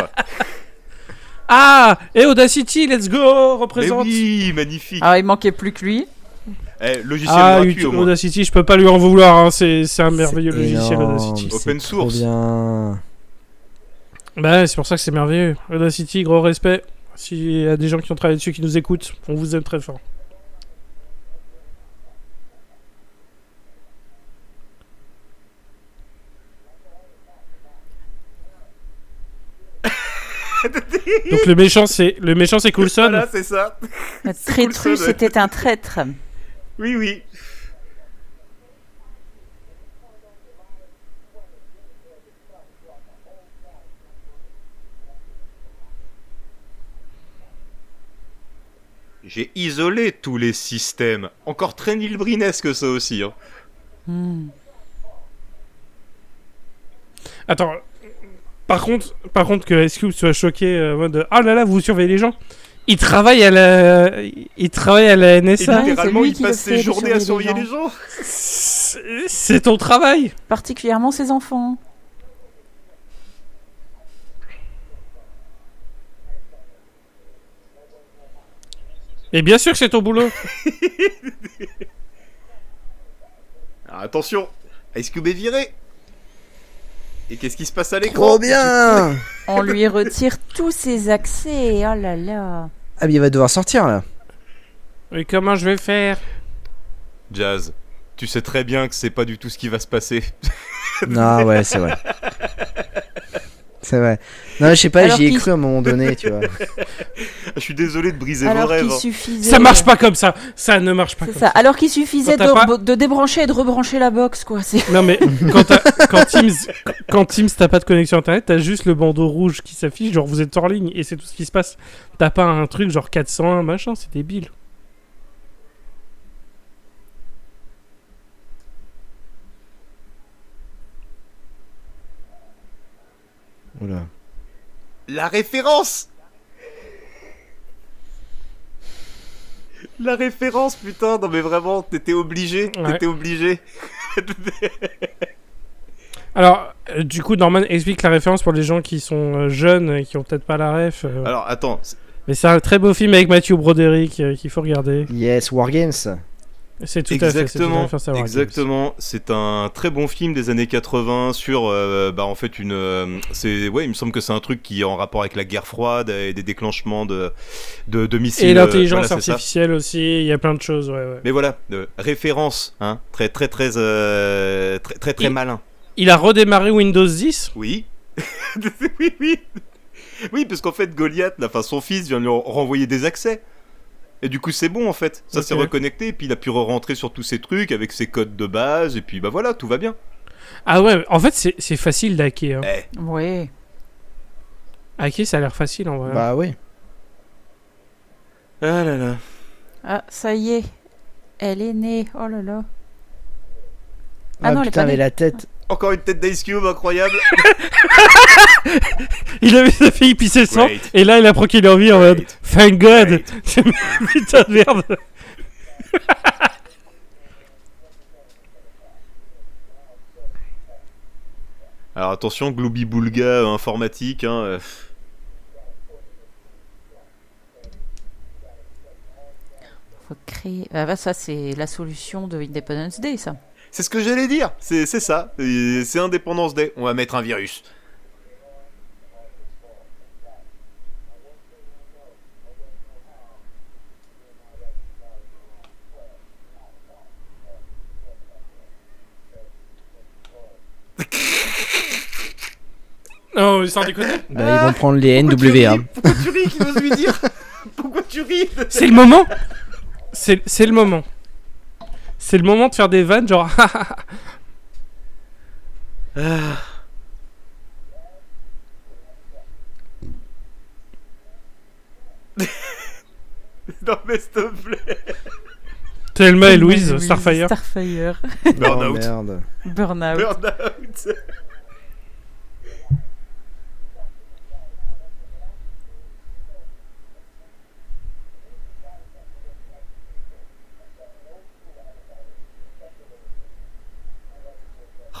Ah, et Audacity, let's go, Mais représente. oui, magnifique. Alors il manquait plus que lui. Logiciel Ah, gratuit au moins. Audacity, je peux pas lui en vouloir. Hein. C'est un merveilleux C'est logiciel, énorme, Audacity. c'est Open trop source. bien. Bah, ouais, c'est pour ça que c'est merveilleux. Audacity, gros respect. S'il y a des gens qui ont travaillé dessus qui nous écoutent, on vous aime très fort. Donc le méchant c'est Coulson. Voilà, c'est ça. Traîtrus, Coulson, ouais. c'était un traître. Oui, oui. J'ai isolé tous les systèmes. Encore très nilbrinesque ça aussi. Hein. Attends. Par contre que Ice Cube soit choqué en mode ah là là vous surveillez les gens. Il travaille à la Et NSA. littéralement, lui il qui passe le fait, ses de journées à surveiller surveiller les les gens. C'est ton travail. Particulièrement ses enfants. Et bien sûr que c'est ton boulot. Alors, attention, Ice Cube est viré. Et qu'est-ce qui se passe à l'écran? Trop bien. On lui retire tous ses accès. Oh là là. Ah, mais il va devoir sortir là. Et comment je vais faire? Jazz, tu sais très bien que c'est pas du tout ce qui va se passer. Non, ouais, c'est vrai. C'est vrai. Non, je sais pas, Alors j'y ai qu'il- cru à un moment donné, tu vois. Je suis désolé de briser vos Alors rêves. qu'il hein. suffisait. Ça marche pas comme ça. Ça ne marche pas C'est comme ça. ça. Alors qu'il suffisait Quand t'as pas- de débrancher et de rebrancher la box, quoi. C'est... Non mais quand Teams t'as pas de connexion internet, t'as juste le bandeau rouge qui s'affiche, genre vous êtes hors ligne et c'est tout ce qui se passe. T'as pas un truc genre 401 machin, c'est débile. Oula. La référence. La référence, putain, non mais vraiment, t'étais obligé, Ouais. t'étais obligé. Alors du coup Norman explique la référence pour les gens qui sont jeunes et qui ont peut-être pas la ref. Alors attends, Mais c'est un très beau film avec Matthew Broderick qu'il faut regarder. Yes, Wargames. C'est tout à fait. C'est une exactement, référence à War Games. exactement. C'est un très bon film des années 80 sur, en fait c'est, ouais, il me semble que c'est un truc qui est en rapport avec la guerre froide et des déclenchements de missiles. Et l'intelligence voilà, c'est ça. artificielle aussi, il y a plein de choses, ouais. Mais voilà, référence, hein, très Et- malin. Il a redémarré Windows 10. Oui. oui, oui. Oui, parce qu'en fait, Goliath, là, son fils vient lui renvoyer des accès. Et du coup, c'est bon, en fait. Ça Ok. s'est reconnecté, et puis il a pu rentrer sur tous ses trucs avec ses codes de base, et puis bah voilà, tout va bien. Ah ouais, en fait c'est facile d'hacker. Hein. Eh, Ouais. Hacker ça a l'air facile en vrai. Bah oui. ah là là. Ah, ça y est. Elle est née. Oh là là. Ah, non, elle est putain, pas mais née. la tête. Encore une tête d'Ice Cube, incroyable. Il avait sa fille pisser le sang, Great. et là il apprend qu'il est en vie en mode Great. Thank God. Great. Putain de merde. Alors attention, Glooby Boulga informatique, hein. Faut créer. Ah bah ça, c'est la solution de Independence Day, ça. C'est ce que j'allais dire, c'est ça. Et c'est Independence Day, on va mettre un virus. Non, sans déconner. Bah, ils vont prendre les Pourquoi tu NWA. ris Pourquoi tu ris, qu'il ose lui dire? Pourquoi tu ris? C'est le moment. C'est le moment. C'est le moment de faire des vannes genre Non mais s'il te plaît. Thelma et Louise, Starfire. Starfire. Oh Burnout. merde. Burnout. Burnout.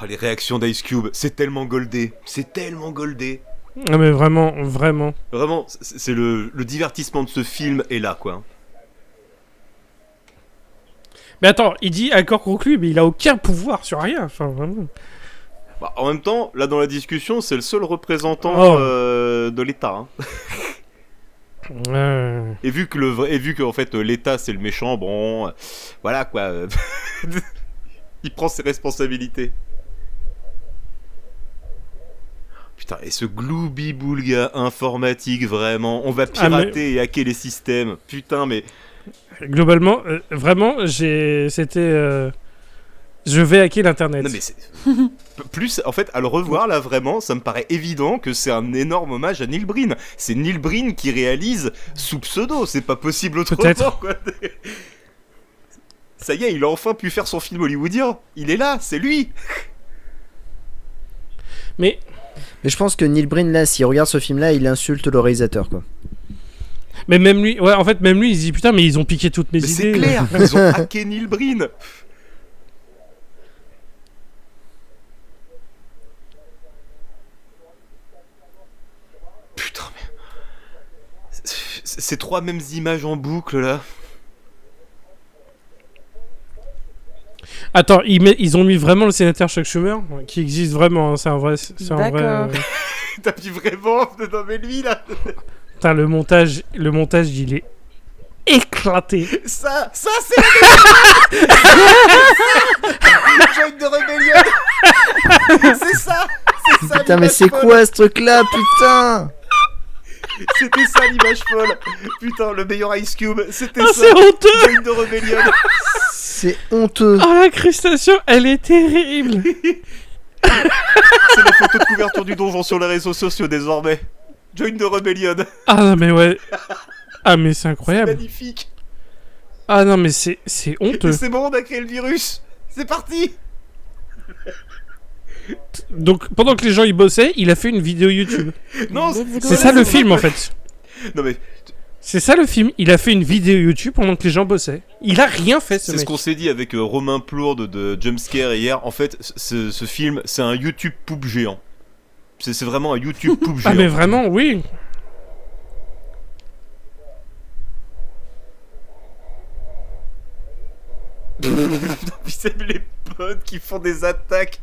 Oh, les réactions d'Ice Cube, c'est tellement goldé. C'est tellement goldé. Ah mais vraiment, vraiment. Vraiment, c'est le divertissement de ce film est là, quoi. Mais attends, il dit accord conclu, mais il a aucun pouvoir sur rien. Enfin, vraiment. Bah, en même temps, là dans la discussion, c'est le seul représentant Oh. de l'État. Hein. Ouais. Et vu que en fait l'État c'est le méchant, bon, voilà quoi. Il prend ses responsabilités. Putain, et ce gloubi-boulga informatique, vraiment, on va pirater et hacker les systèmes. Putain, mais... Globalement, vraiment, je vais hacker l'internet. Non mais c'est... Plus, en fait, à le revoir, là, vraiment, ça me paraît évident que c'est un énorme hommage à Neil Breen. C'est Neil Breen qui réalise sous pseudo, c'est pas possible autrement, Peut-être. quoi. Ça y est, il a enfin pu faire son film hollywoodien. Il est là, c'est lui. Mais je pense que Neil Breen, là, s'il regarde ce film-là, il insulte le réalisateur, quoi. même lui, ouais, en fait, même lui, il se dit putain, mais ils ont piqué toutes mes Mais idées. c'est clair, ils ont hacké Neil Breen. Putain, mais... Ces trois mêmes images en boucle, là. Attends, ils ont mis vraiment le sénateur Chuck Schumer, qui existe vraiment, hein, c'est un vrai... D'accord. T'as dit vraiment de nommer lui, là. Putain, le montage, il est éclaté. Ça c'est la Joint de rébellion. C'est ça. Putain, mais c'est quoi ce truc-là, putain? C'était ça l'image folle. Putain, le meilleur Ice Cube, c'était Ah, ça. c'est honteux. Joint de rébellion. C'est honteux. Ah, l'incrustation, elle est terrible. C'est la photo de couverture du donjon sur les réseaux sociaux désormais. Joint de rébellion. Ah non, mais ouais. Ah, mais c'est incroyable. Magnifique. Ah non, mais c'est honteux. C'est bon, on a créé le virus. C'est parti. Donc, pendant que les gens y bossaient, il a fait une vidéo YouTube. Non, Let's go. C'est ça le film, en fait. Non mais C'est ça le film. Il a fait une vidéo YouTube pendant que les gens bossaient. Il a rien fait, ce c'est mec. ce qu'on s'est dit avec Romain Plourde de Jumpscare hier. En fait, ce film, c'est un YouTube poupe géant. C'est vraiment un YouTube poupe géant. Ah, mais vraiment, oui. C'est les potes qui font des attaques.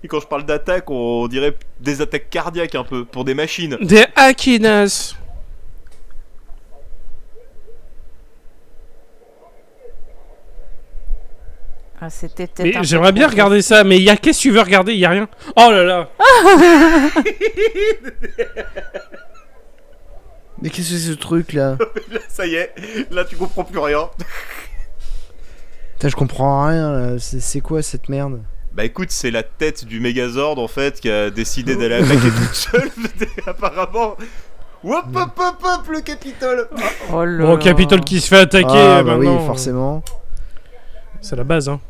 Et quand je parle d'attaque, on dirait des attaques cardiaques un peu, pour des machines. Des Akinas. Ah, c'était peut-être un Mais peu j'aimerais bien trop. regarder ça, mais qu'est-ce que tu veux regarder? Il y a rien. Oh là là. Mais qu'est-ce que c'est ce truc-là? Ça y est, là tu comprends plus rien. Putain, je comprends rien, là. C'est quoi cette merde? Bah écoute, c'est la tête du Megazord en fait qui a décidé d'aller attaquer toute seule, apparemment. Hop hop hop hop, le Capitole. Oh là Bon, là. Capitole qui se fait attaquer Ah, bah oui, maintenant. forcément. C'est la base, hein.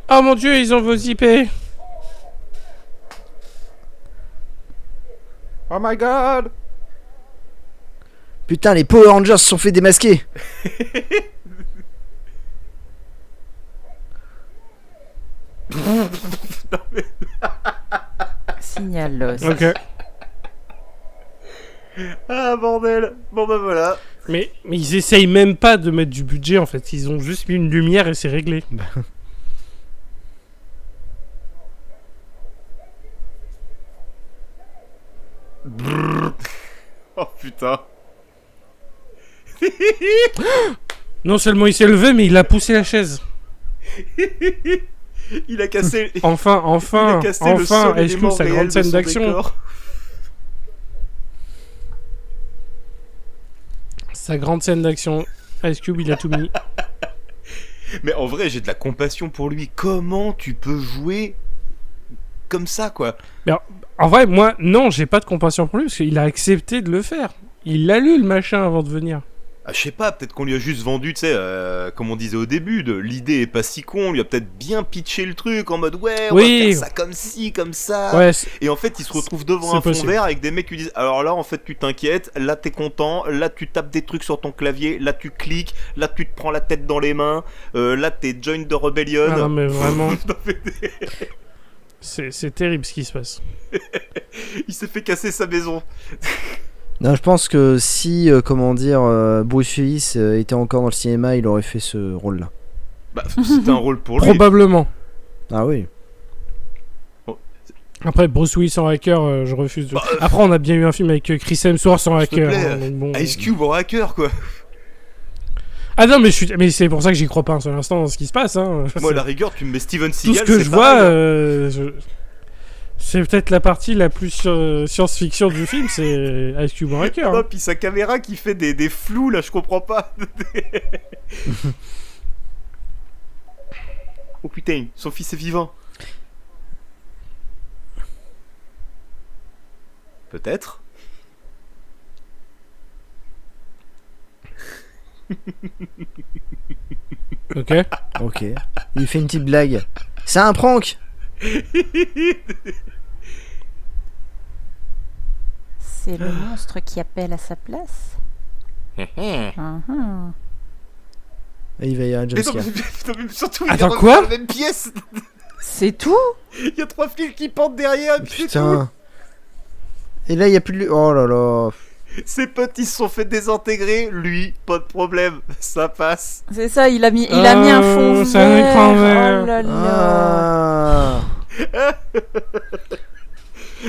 Oh mon dieu, ils ont vos IP. Oh my god. Putain, les Power Rangers se sont fait démasquer. Signal lost. Ok. Ah bordel. Bon bah voilà. Mais ils essayent même pas de mettre du budget en fait. Ils ont juste mis une lumière et c'est réglé. Oh putain. Non seulement il s'est levé, mais il a poussé la chaise. Il a cassé. Enfin, il a cassé le enfin. seul Est-ce que élément sa réel grande de scène son d'action? décor. Sa grande scène d'action. Ice Cube, il a tout mis. Mais en vrai, j'ai de la compassion pour lui. Comment tu peux jouer comme ça, quoi? En vrai, moi, non, j'ai pas de compassion pour lui parce qu'il a accepté de le faire. Il a lu le machin avant de venir. Ah, je sais pas, peut-être qu'on lui a juste vendu, tu sais, comme on disait au début, l'idée est pas si con, on lui a peut-être bien pitché le truc en mode ouais, on Oui. va faire ça comme ci, comme ça. Ouais, Et en fait, il se retrouve devant c'est un fond possible. vert avec des mecs qui lui disent alors là, en fait, tu t'inquiètes, là, t'es content, là, tu tapes des trucs sur ton clavier, là, tu cliques, là, tu te prends la tête dans les mains, là, t'es joint de rebellion. Ah non, mais vraiment. Non, mais C'est terrible ce qui se passe. il s'est fait casser sa maison. Non, je pense que si, Bruce Willis était encore dans le cinéma, il aurait fait ce rôle-là. Bah, c'était un rôle pour lui. Probablement. Ah oui. Après, Bruce Willis en hacker, je refuse. Après, on a bien eu un film avec Chris Hemsworth en S'il te hacker. plaît, hein, donc bon. Ice Cube en hacker, quoi. Ah non, mais c'est pour ça que j'y crois pas un seul instant dans ce qui se passe. Hein. Moi, à la rigueur, tu me mets Steven Tout Seagal. ce que c'est je pareil, vois, c'est peut-être la partie la plus science-fiction du film, c'est Ice Cube en hacker. Oh, puis sa caméra qui fait des flous là, je comprends pas. Oh putain, son fils est vivant. Peut-être. Ok. Ok. Il fait une petite blague. C'est un prank. C'est le monstre qui appelle à sa place. Mhm. Et il va y avoir un Mais non, jumpscare. mais surtout, Attends, il est quoi dans la même pièce. C'est tout? Il y a 3 flics qui pendent derrière. Et puis c'est tout. Putain. Et là, il y a plus de... Oh là là. Ses potes, ils se sont fait désintégrer. Lui, pas de problème. Ça passe. C'est ça, il a mis un fond c'est un vert. écran vert. Oh là là. Ah.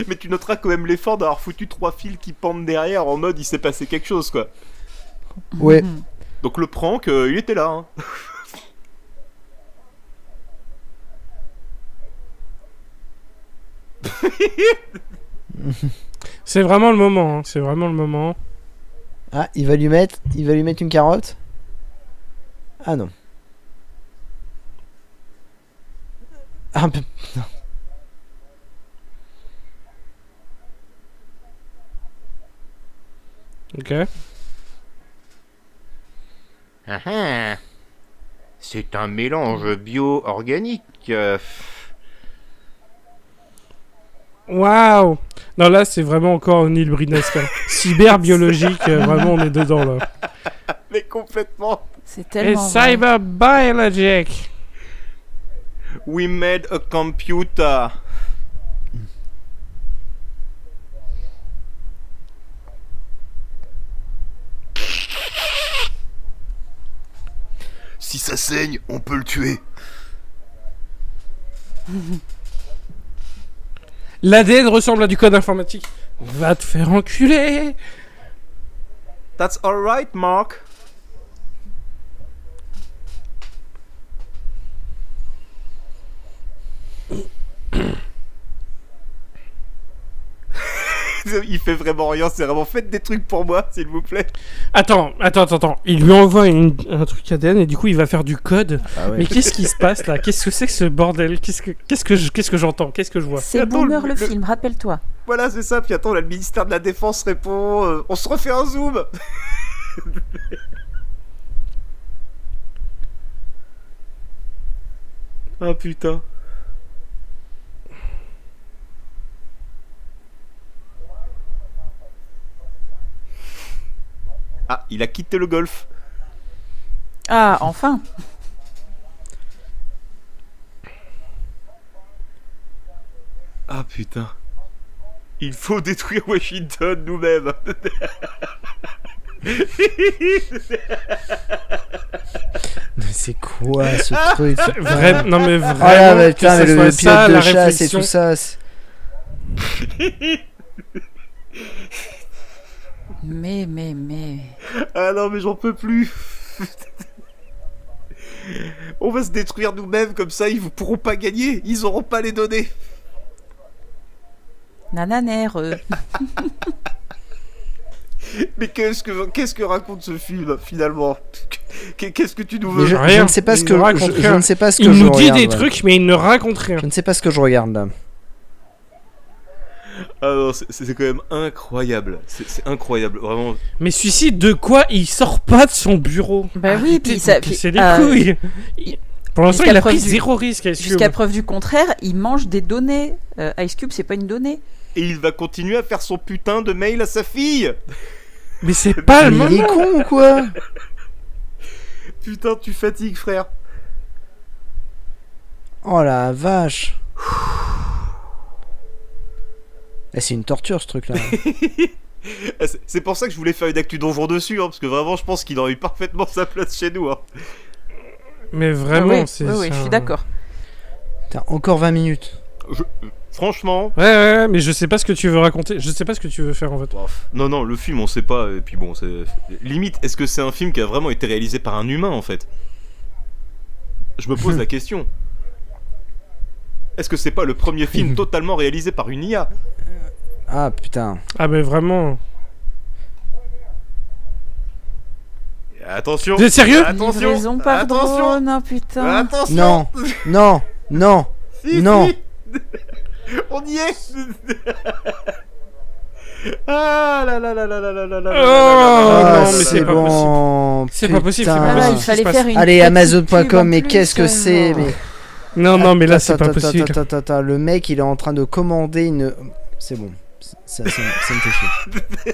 Mais tu noteras quand même l'effort d'avoir foutu 3 fils qui pendent derrière en mode il s'est passé quelque chose quoi. Ouais. Donc le prank, il était là. Hein. C'est vraiment le moment. Hein. C'est vraiment le moment. Ah, il va lui mettre une carotte. Ah non. Ah, non. Ok. C'est un mélange bio-organique. Waouh. Non, là, c'est vraiment encore une île brinesque. Hein. Cyberbiologique, vraiment, on est dedans là. Mais complètement. C'est Et tellement vrai. cyberbiologique. We made a computer. Si ça saigne, on peut le tuer. L'ADN ressemble à du code informatique. Va te faire enculer. That's alright, Mark. Il fait vraiment rien, c'est vraiment faites des trucs pour moi, s'il vous plaît. Attends. Il lui envoie un truc ADN et du coup il va faire du code. Ah ouais. Mais qu'est-ce qui se passe là? Qu'est-ce que c'est que ce bordel? Qu'est-ce que j'entends? Qu'est-ce que je vois? C'est Attends, Boomer le le- film, rappelle-toi. Voilà, c'est ça, puis attends, là, le ministère de la Défense répond, on se refait un zoom. Ah putain. Ah, il a quitté le golf. Ah, enfin. Ah putain. Il faut détruire Washington nous-mêmes. Mais c'est quoi ce truc? Non mais Oh là, vraiment mais que putain, ça mais soit le ça pilote la de chasse et réflexion. tout ça. c'est- Mais. Ah non, mais j'en peux plus. On va se détruire nous-mêmes, comme ça ils pourront pas gagner. Ils auront pas les données. Nananer. Mais qu'est-ce que raconte ce film finalement? Qu'est-ce que tu nous Mais veux? je Rien. ne sais pas ce Il que nous raconte je rien. ne sais pas ce que Il je nous dit regarde, des là. trucs mais il ne raconte rien. Je ne sais pas ce que je regarde là. Ah non, c'est quand même incroyable. C'est incroyable, vraiment. Mais celui-ci, de quoi il sort pas de son bureau? Bah oui, Arrêtez puis de ça- me casser puis, les couilles. Pour l'instant, jusqu'à il a preuve pris du- zéro risque. Ice Cube. Jusqu'à preuve du contraire, il mange des données. Ice Cube, c'est pas une donnée. Et il va continuer à faire son putain de mail à sa fille. Mais c'est pas le Mais il est moment. con ou quoi? Putain, tu fatigues, frère. Oh la vache. Eh, c'est une torture ce truc là. C'est pour ça que je voulais faire une actu donjon dessus, hein, parce que vraiment, je pense qu'il aurait eu parfaitement sa place chez nous. Hein. Mais vraiment, oui, c'est. oui, c'est je suis un- d'accord. T'as encore 20 minutes. Franchement. Ouais, mais je sais pas ce que tu veux raconter. Je sais pas ce que tu veux faire en fait. Non, le film, on sait pas. Et puis bon, c'est. Limite, est-ce que c'est un film qui a vraiment été réalisé par un humain en fait? Je me pose la question. Est-ce que c'est pas le premier film totalement réalisé par une IA? Ah putain. Ah, mais vraiment. Attention. Vous êtes sérieux? Attention. Livraison par Attention. drone, oh, putain. Attention. Non. Si, Non. si. On y est. Ah là là là là là là là là. Oh, non, mais c'est pas bon. C'est pas possible, c'est Putain. pas Voilà, possible. il fallait Qu'est-ce qui se faire passe une Allez, petite Amazon.com, pub en mais plus, qu'est-ce que c'est genre. mais... Non, mais là, c'est pas Attends, possible. Attends, le mec, il est en train de commander une... C'est bon. Ça me fait chier.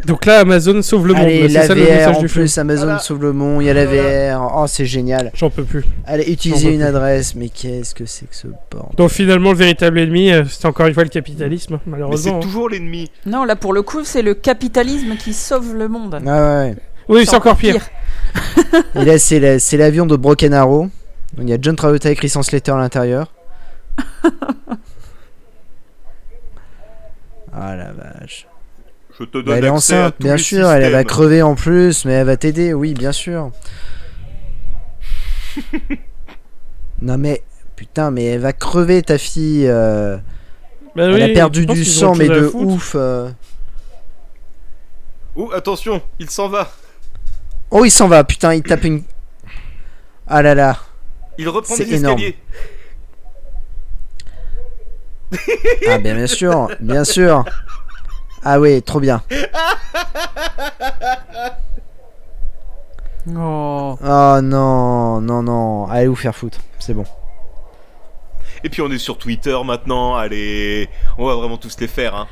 Donc là, Amazon sauve le monde. Allez, C'est la ça le message VR en du film. plus, Amazon Voilà. sauve le monde, il y a la Voilà. VR. Oh, c'est génial. J'en peux plus. Allez, J'en utilisez peux une plus. adresse, mais qu'est-ce que c'est que ce bordel? Donc finalement, le véritable ennemi, c'est encore une fois le capitalisme, Mais malheureusement. c'est toujours l'ennemi. Non, là pour le coup, c'est le capitalisme qui sauve le monde. Ah ouais. Oui, c'est encore pire. Et là, c'est l'avion de Broken Arrow. Donc, il y a John Travolta et Christian Slater à l'intérieur. Ah la vache. Je te Bah, donne elle est accès à enceinte, tous bien les sûr, elle va systèmes. crever en plus, mais elle va t'aider, oui, bien sûr. Non mais, putain, mais elle va crever ta fille. Bah Elle oui, a perdu je pense du qu'ils ont sang, autre mais chose à de foutre. ouf. Oh, attention, il s'en va. Oh, il s'en va, putain, il tape une... Ah là là. Il reprend C'est des énorme. escaliers. Ah bien sûr, bien sûr. Ah oui, trop bien. Oh. Oh non. Allez vous faire foutre, c'est bon. Et puis on est sur Twitter maintenant. Allez, on va vraiment tous les faire. Hein.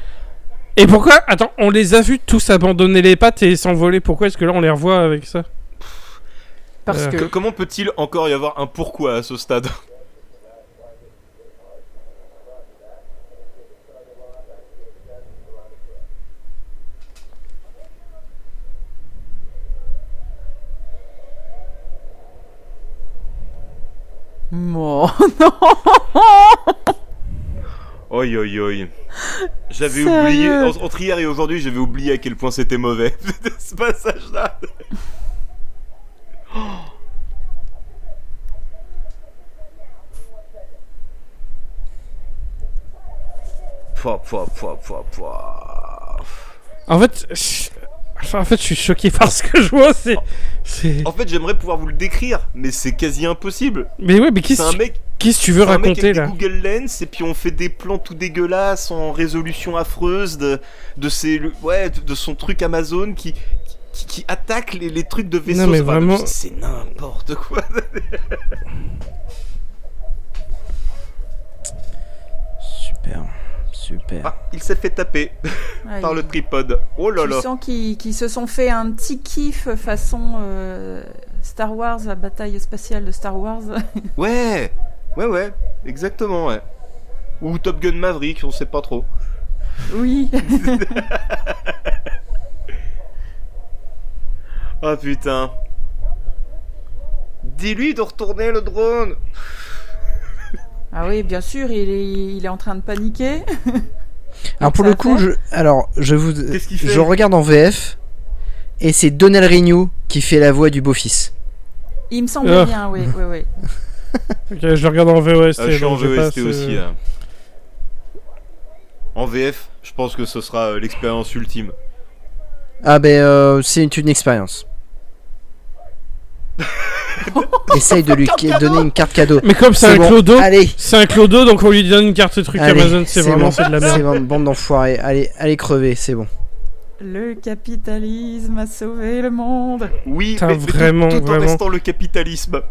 Et pourquoi? Attends, on les a vus tous abandonner les pattes et s'envoler. Pourquoi est-ce que là on les revoit avec ça? Parce que Comment peut-il encore y avoir un pourquoi à ce stade? Oh, non. Oi oi oi. J'avais Sérieux oublié, entre hier et aujourd'hui, j'avais oublié à quel point c'était mauvais, ce passage-là. Pouah. En fait, je suis choqué par ce que je vois. C'est. En fait, j'aimerais pouvoir vous le décrire, mais c'est quasi impossible. Mais ouais, mais C'est un mec, qu'est-ce que tu veux c'est un mec raconter avec là? des Google Lens, et puis on fait des plans tout dégueulasses en résolution affreuse de son truc Amazon qui attaque les trucs de vaisseau. Non, mais C'est pas- vraiment- c'est n'importe quoi. Super. Ah, il s'est fait taper Ouais, par le tripode. Oh là tu là. sens qu'ils se sont fait un petit kiff façon Star Wars, la bataille spatiale de Star Wars. Ouais, exactement, ouais. Ou Top Gun Maverick, on sait pas trop. Oui. Ah putain. Dis-lui de retourner le drone. Ah oui, bien sûr, il est en train de paniquer. Alors pour ça le a coup, fait Qu'est-ce qu'il fait je regarde en VF et c'est Donald Renew qui fait la voix du beau-fils. Il me semblait Ah. bien, oui. Ok, je le regarde en VOST. Ah, je suis en donc j'ai pas VOST ce- aussi. Hein. En VF, je pense que ce sera l'expérience ultime. Ah ben c'est une expérience. Essaye de lui donner une carte cadeau. Mais comme c'est un bon. clodo, Allez, c'est un clodo, donc on lui donne une carte truc allez, Amazon. C'est vraiment bon. c'est de la merde. C'est bon, bande d'enfoirés. Allez crever, c'est bon. Le capitalisme a sauvé le monde. Oui, Putain, mais vraiment, tout en vraiment. restant le capitalisme.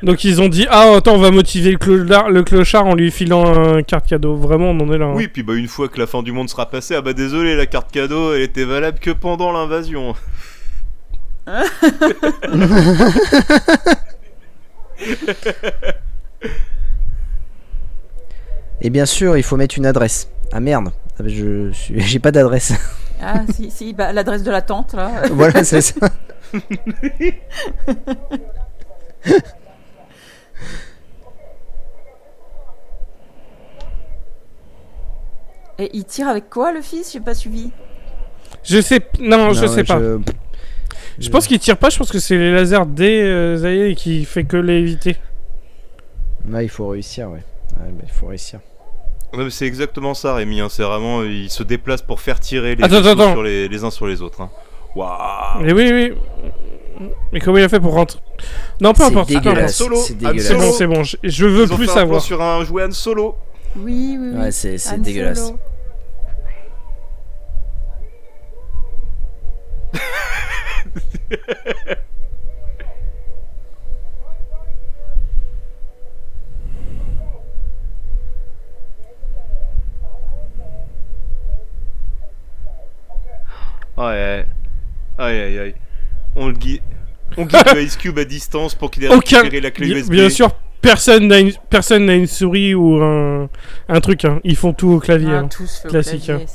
Donc ils ont dit attends, on va motiver le clochard en lui filant un carte cadeau. Vraiment, on en est là. hein. Oui, puis bah une fois que la fin du monde sera passée, ah bah désolé, la carte cadeau, elle était valable que pendant l'invasion. Et bien sûr, il faut mettre une adresse. Ah merde, j'ai pas d'adresse. Ah si, bah, l'adresse de la tante là. Voilà, c'est ça. Et il tire avec quoi le fils? J'ai pas suivi. Je sais pas. Je pense qu'il tire pas, je pense que c'est les lasers des Zaïe qui fait que l'éviter. Là, il faut réussir, ouais. Il faut réussir. Ouais, mais c'est exactement ça, Rémi. Hein. C'est vraiment, il se déplace pour faire tirer les Attends. vaisseaux sur les uns sur les autres. Hein. Waouh. Mais oui. Mais comment il a fait pour rentrer? Non, peu importe. C'est dégueulasse. Solo. C'est dégueulasse. C'est bon. Je veux Ils ont plus fait un plan savoir. sur un jouet Han Solo. Oui. Ouais, c'est Han dégueulasse. Solo. Ouais. Aïe. On guide le Ice Cube à distance pour qu'il ait récupéré la clé USB. Bien sûr, personne n'a une souris ou un truc. Hein. Ils font tout au clavier. Ah, hein. tout se fait Classique, au clavier,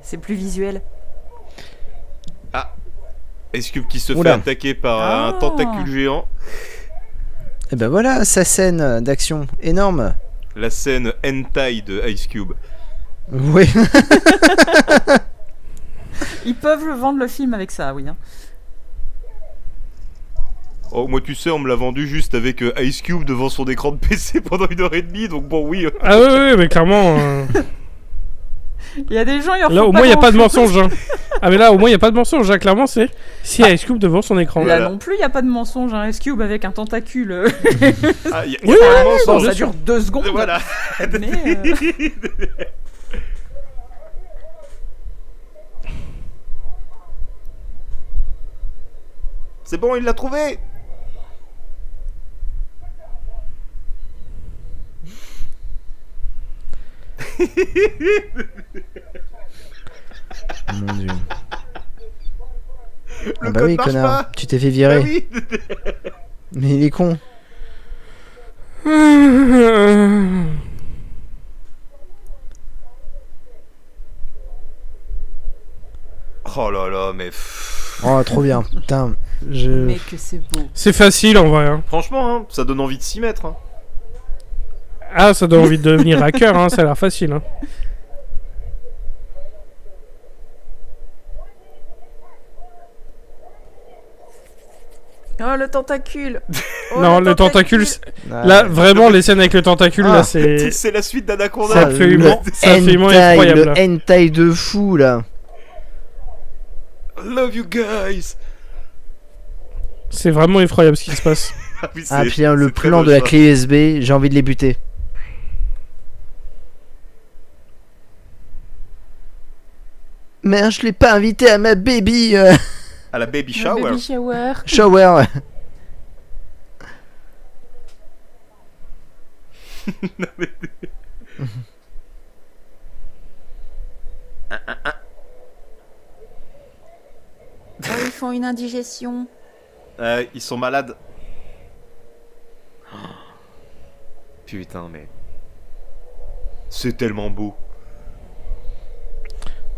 c'est plus visuel. Ice Cube qui se fait Oula. attaquer par un tentacule géant. Et ben voilà, sa scène d'action énorme. La scène hentai de Ice Cube. Oui. Ils peuvent le vendre le film avec ça, oui. Hein. Oh, moi tu sais, on me l'a vendu juste avec Ice Cube devant son écran de PC pendant 1h30, donc bon, oui. Ah ouais, mais clairement. Il y a des gens, ils en Là, font au moins, il n'y a pas de grand-chose. mensonge. Hein. Ah, mais là, au moins, il n'y a pas de mensonge. Hein. Clairement, c'est si Ice Cube devant son écran. Là Voilà. non plus, il n'y a pas de mensonge. Un Ice Cube avec un tentacule. Ah, y a Oui, pas de Bon, mensonge. ça dure 2 secondes. Voilà. Mais, C'est bon, il l'a trouvé. Mon dieu. Le bah code oui, marche connard. pas. Tu t'es fait virer. Ah oui. Mais il est con. Oh là là, mais Oh, trop bien. Putain. mais que c'est beau. C'est facile en vrai. Hein. franchement, hein, ça donne envie de s'y mettre. Hein. Ah, ça donne envie de devenir hacker. Hein. Ça a l'air facile. Hein. Oh, le tentacule. Oh, Non, le tentacule. Là, vraiment, les scènes avec le tentacule, Ah. là, c'est. C'est la suite d'Anaconda. C'est absolument- c'est absolument incroyable. Le hentai de fou, là. Love you guys. C'est vraiment effroyable ce qui se passe. Ah, oui, Ah, c'est- putain, le c'est très plan moche, de la ça. clé USB, j'ai envie de les buter. Merde, je l'ai pas invité à ma baby À la baby Le shower. baby shower. shower. Oh, ils font une indigestion. Ils sont malades. Putain, mais. C'est tellement beau.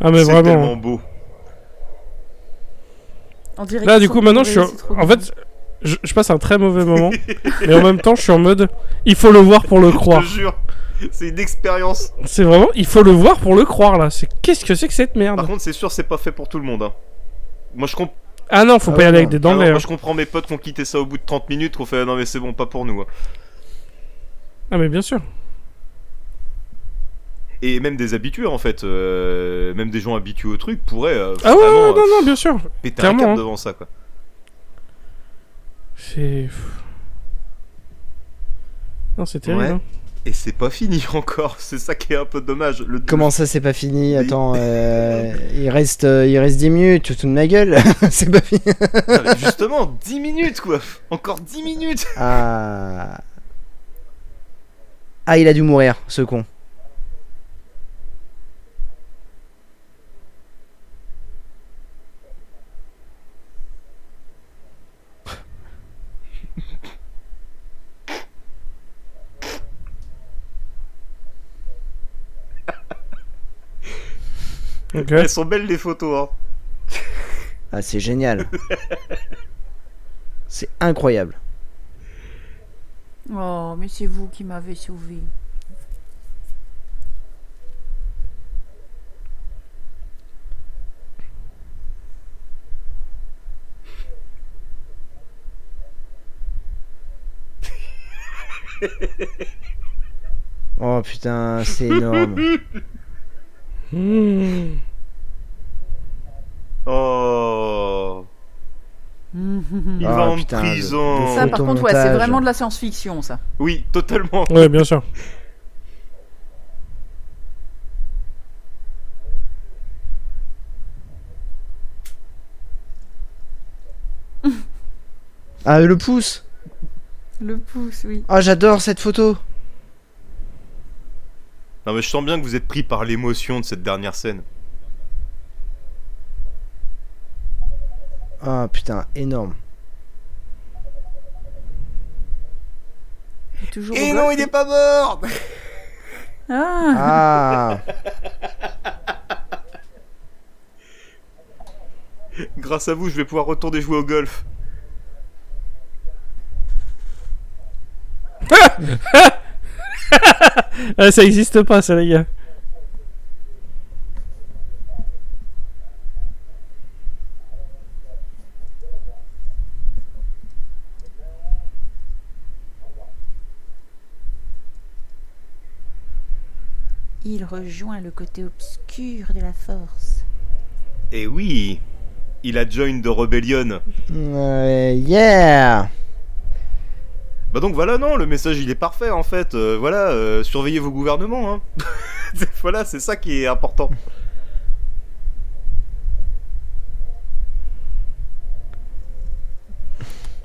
Ah, mais C'est vraiment. tellement beau. On dirait Là, qu'ils du sont coup, maintenant, je bourrés, suis. c'est trop En bien. fait, je passe un très mauvais moment. Mais en même temps, je suis en mode. Il faut le voir pour le Je croire. te jure. C'est une expérience. C'est vraiment. Il faut le voir pour le croire, là. Qu'est-ce que c'est que cette Par merde? contre, c'est sûr, c'est pas fait pour tout le monde. Hein. Moi, je comprends. Ah non, faut Ah pas y ouais, aller avec non. des dents moi, vertes. je comprends mes potes qui ont quitté ça au bout de 30 minutes, qu'on fait non, mais c'est bon, pas pour nous. Hein. Ah, mais bien sûr. Et même des habitués, en fait. Même des gens habitués au truc pourraient Ah ouais, vraiment non, bien sûr. péter clairement, un câble hein. devant ça, quoi. C'est. Non, c'est terrible. Ouais. Hein. Et c'est pas fini encore, c'est ça qui est un peu dommage. Comment ça, c'est pas fini? Oui. Attends, il reste 10 minutes, tu te fous de ma gueule. C'est pas fini. Non, mais justement, 10 minutes quoi. Encore 10 minutes. Ah. Ah, il a dû mourir, ce con. Ok. Elles sont belles les photos, hein. Ah, c'est génial. C'est incroyable. Oh, mais c'est vous qui m'avez sauvé. Oh putain, c'est énorme. Oh. Il Ah, va en putain, prison. Ça, par contre, ouais, c'est Photomontage. vraiment de la science-fiction, ça. Oui, totalement. Ouais, bien sûr. Ah, le pouce. Le pouce, oui. Ah, j'adore cette photo. Non mais je sens bien que vous êtes pris par l'émotion de cette dernière scène. Ah putain, énorme. Toujours Et au non, golf, il est pas mort. Ah, Ah, Grâce à vous, je vais pouvoir retourner jouer au golf. Ah, ça existe pas, ça, les gars. Il rejoint le côté obscur de la force. Et oui, il a join de Rebellion. yeah. Bah donc voilà, non, le message il est parfait en fait. Voilà, surveillez vos gouvernements. Hein. Voilà, c'est ça qui est important.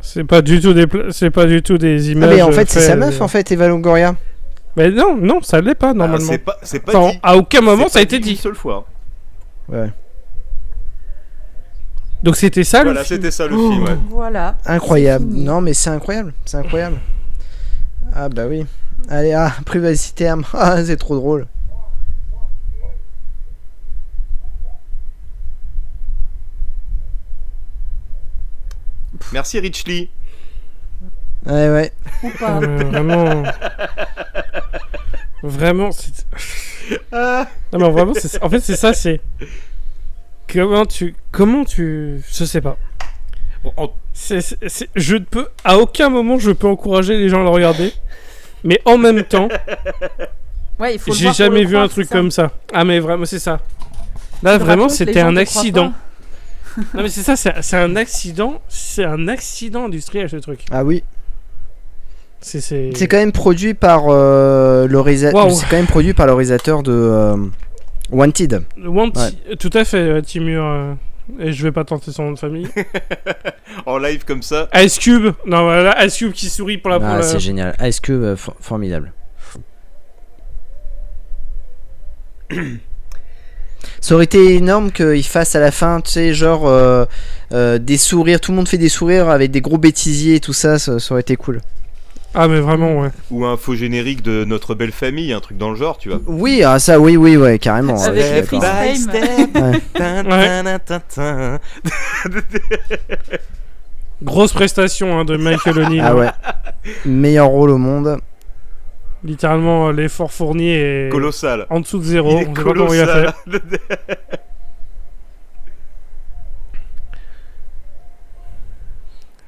C'est pas du tout des Ah images. mais en fait, c'est faites, sa meuf en fait, Eva Longoria. Mais non, ça l'est pas normalement. C'est pas Enfin, dit. à aucun moment C'est ça a pas été une dit. seule fois. Ouais. Donc c'était ça Voilà, le film. c'était ça le film. Ouais. voilà. Incroyable. C'est fini. Non mais c'est incroyable, c'est incroyable. Ah bah oui. Allez, ah, Privacy Term. Ah, c'est trop drôle. Merci Rich Lee. Ouais, ouais. Ou pas. Vraiment. Vraiment, c'est. Ah. Non mais vraiment, en fait c'est ça, c'est. Comment tu. Je sais pas. Bon, Je ne peux. À aucun moment je peux encourager les gens à le regarder. Mais en même temps, Ouais, il faut le j'ai voir pour jamais le vu croire, un truc c'est ça. comme ça. Ah mais vraiment, c'est ça. Là Tu vraiment, racontes, les c'était gens un te croient accident. pas. Non mais c'est ça, c'est un accident. C'est un accident industriel ce truc. Ah oui. C'est. C'est quand même produit par le réalisateur. Waouh. C'est quand même produit par le réalisateur de Wanted. Tout à fait, Timur. Et je vais pas tenter son nom de famille. en live comme ça. Ice Cube. Non voilà, Ice Cube qui sourit pour la Ah, première. c'est génial. Ice Cube, formidable. Ça aurait été énorme qu'il fasse à la fin, tu sais, genre des sourires. Tout le monde fait des sourires avec des gros bêtisiers et tout ça. Ça aurait été cool. Ah mais vraiment ouais. Ou un faux générique de Notre Belle Famille, un truc dans le genre, tu vois. Oui, ah, ça, oui, ouais, carrément. Avec ouais, je suis les d'accord. freeze frame. Ouais. Grosse prestation hein, de Michael O'Neill. Ah ouais. Meilleur rôle au monde. Littéralement l'effort fourni est Colossal. en dessous de zéro. Il est On sait pas comment il a fait. colossal.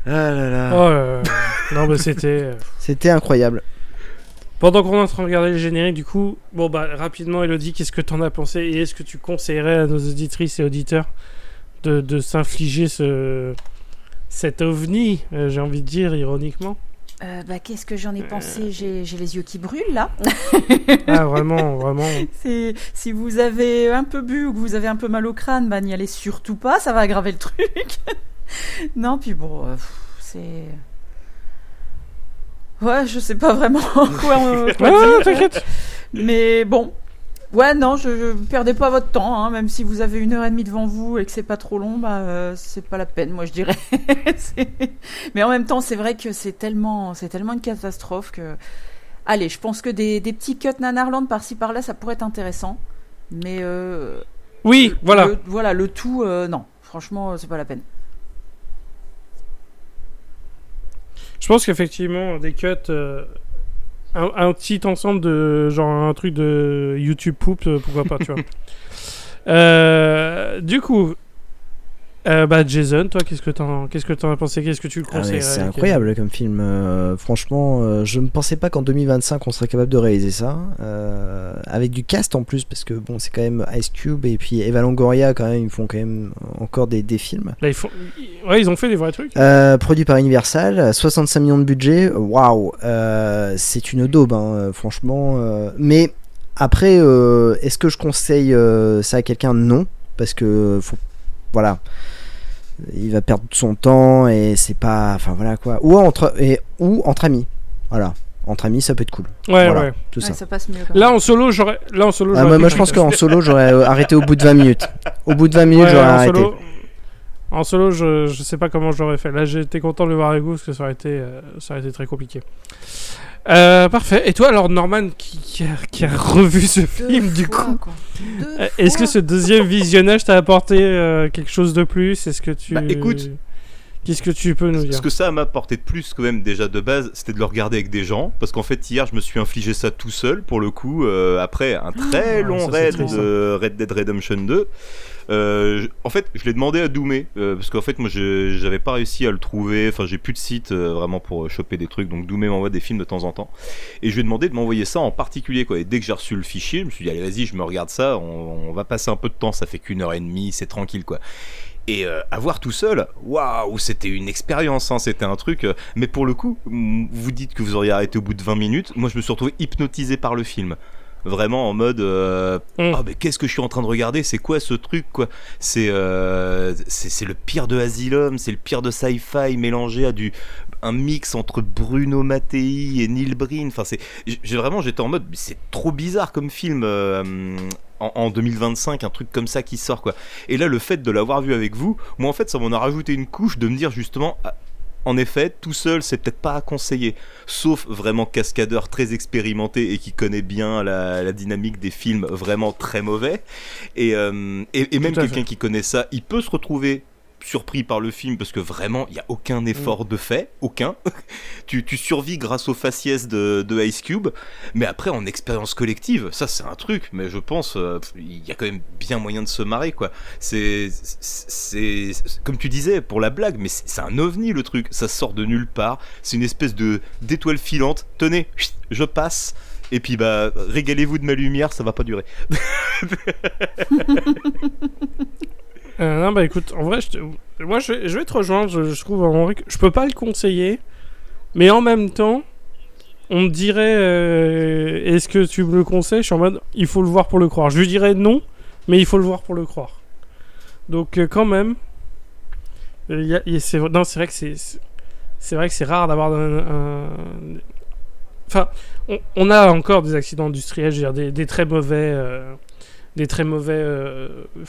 Ah là là. Oh là là. Non mais c'était. C'était incroyable. Pendant qu'on est en train de regarder le générique, du coup, bon bah rapidement, Elodie, qu'est-ce que t'en as pensé et est-ce que tu conseillerais à nos auditrices et auditeurs de s'infliger cet ovni, j'ai envie de dire ironiquement. Qu'est-ce que j'en ai pensé j'ai les yeux qui brûlent là. Ah vraiment. Si vous avez un peu bu ou que vous avez un peu mal au crâne, bah n'y allez surtout pas, ça va aggraver le truc. Non, puis bon, c'est... Ouais, je sais pas vraiment quoi Ah, dire. t'inquiète. Mais bon, ouais, non, je perdez pas votre temps, hein, même si vous avez 1h30 devant vous et que c'est pas trop long, bah c'est pas la peine, moi je dirais. Mais en même temps, c'est vrai que c'est tellement une catastrophe que... Allez, je pense que des petits cuts Nanarland par-ci par-là, ça pourrait être intéressant. Mais Oui, voilà. le tout, non, franchement, c'est pas la peine. Je pense qu'effectivement, des cuts, un petit ensemble de genre un truc de YouTube Poop, pourquoi pas, tu vois. Du coup, Jason, toi, qu'est-ce que t'en as pensé? Qu'est-ce que tu le Ah ouais, conseilles? c'est incroyable comme film. Franchement, je ne pensais pas qu'en 2025 on serait capable de réaliser ça. Avec du cast en plus, parce que bon, c'est quand même Ice Cube et puis Eva Longoria, quand même, ils font quand même encore des films. Là, ils ont fait des vrais trucs. Produit par Universal, 65 millions de budget. Waouh, c'est une daube, hein, franchement. Mais après, est-ce que je conseille ça à quelqu'un? Non, parce que voilà, il va perdre son temps et c'est pas, enfin voilà quoi. Ou entre amis, voilà, entre amis ça peut être cool. Ouais, voilà, ouais. tout ça. Ça passe mieux. Quand Là même. en solo, j'aurais. Moi je pense qu'en solo j'aurais arrêté au bout de 20 minutes. Au bout de 20 minutes Ouais, j'aurais en arrêté. En solo, je sais pas comment j'aurais fait. Là, j'étais content de le voir avec vous parce que ça aurait été très compliqué. Parfait. Et toi, alors, Norman, qui a revu ce film, du coup, est-ce que ce deuxième visionnage t'a apporté quelque chose de plus? Est-ce que tu... Écoute, qu'est-ce que tu peux nous dire? Ce que ça m'a apporté de plus quand même déjà de base, c'était de le regarder avec des gens, parce qu'en fait hier je me suis infligé ça tout seul pour le coup, après un très long ça, c'est raid triste, de Red Dead Redemption 2. En fait, je l'ai demandé à Doumé, parce qu'en fait moi j'avais pas réussi à le trouver, enfin j'ai plus de site vraiment pour choper des trucs, donc Doumé m'envoie des films de temps en temps, et je lui ai demandé de m'envoyer ça en particulier quoi. Et dès que j'ai reçu le fichier, je me suis dit allez vas-y je me regarde ça, on va passer un peu de temps, ça fait qu'1h30, c'est tranquille quoi. Et à voir tout seul, waouh, c'était une expérience, hein, c'était un truc. Mais pour le coup, vous dites que vous auriez arrêté au bout de 20 minutes. Moi, je me suis retrouvé hypnotisé par le film. Vraiment en mode, mais qu'est-ce que je suis en train de regarder? C'est quoi ce truc quoi? C'est le pire de Asylum, c'est le pire de sci-fi mélangé à un mix entre Bruno Mattei et Neil Breen. Enfin, j'étais en mode, c'est trop bizarre comme film. En 2025, un truc comme ça qui sort quoi. Et là le fait de l'avoir vu avec vous, moi en fait ça m'en a rajouté une couche de me dire justement en effet tout seul c'est peut-être pas à conseiller, sauf vraiment cascadeur très expérimenté et qui connaît bien la dynamique des films vraiment très mauvais, et même quelqu'un qui connaît ça il peut se retrouver surpris par le film parce que vraiment il n'y a aucun effort de fait, aucun. tu survis grâce aux faciès de Ice Cube, mais après en expérience collective ça c'est un truc, mais je pense il y a quand même bien moyen de se marrer quoi. C'est comme tu disais pour la blague, mais c'est un ovni le truc, ça sort de nulle part, c'est une espèce d'étoile filante, tenez je passe. Et puis régalez-vous de ma lumière, ça va pas durer. Non, écoute, en vrai, moi je vais te rejoindre. Je trouve vraiment que je peux pas le conseiller, mais en même temps, on me dirait est-ce que tu me le conseilles? Je suis en mode il faut le voir pour le croire. Je lui dirais non, mais il faut le voir pour le croire. Donc, quand même, c'est vrai que c'est rare d'avoir Enfin, on a encore des accidents industriels, je veux dire, des très mauvais. Des très mauvais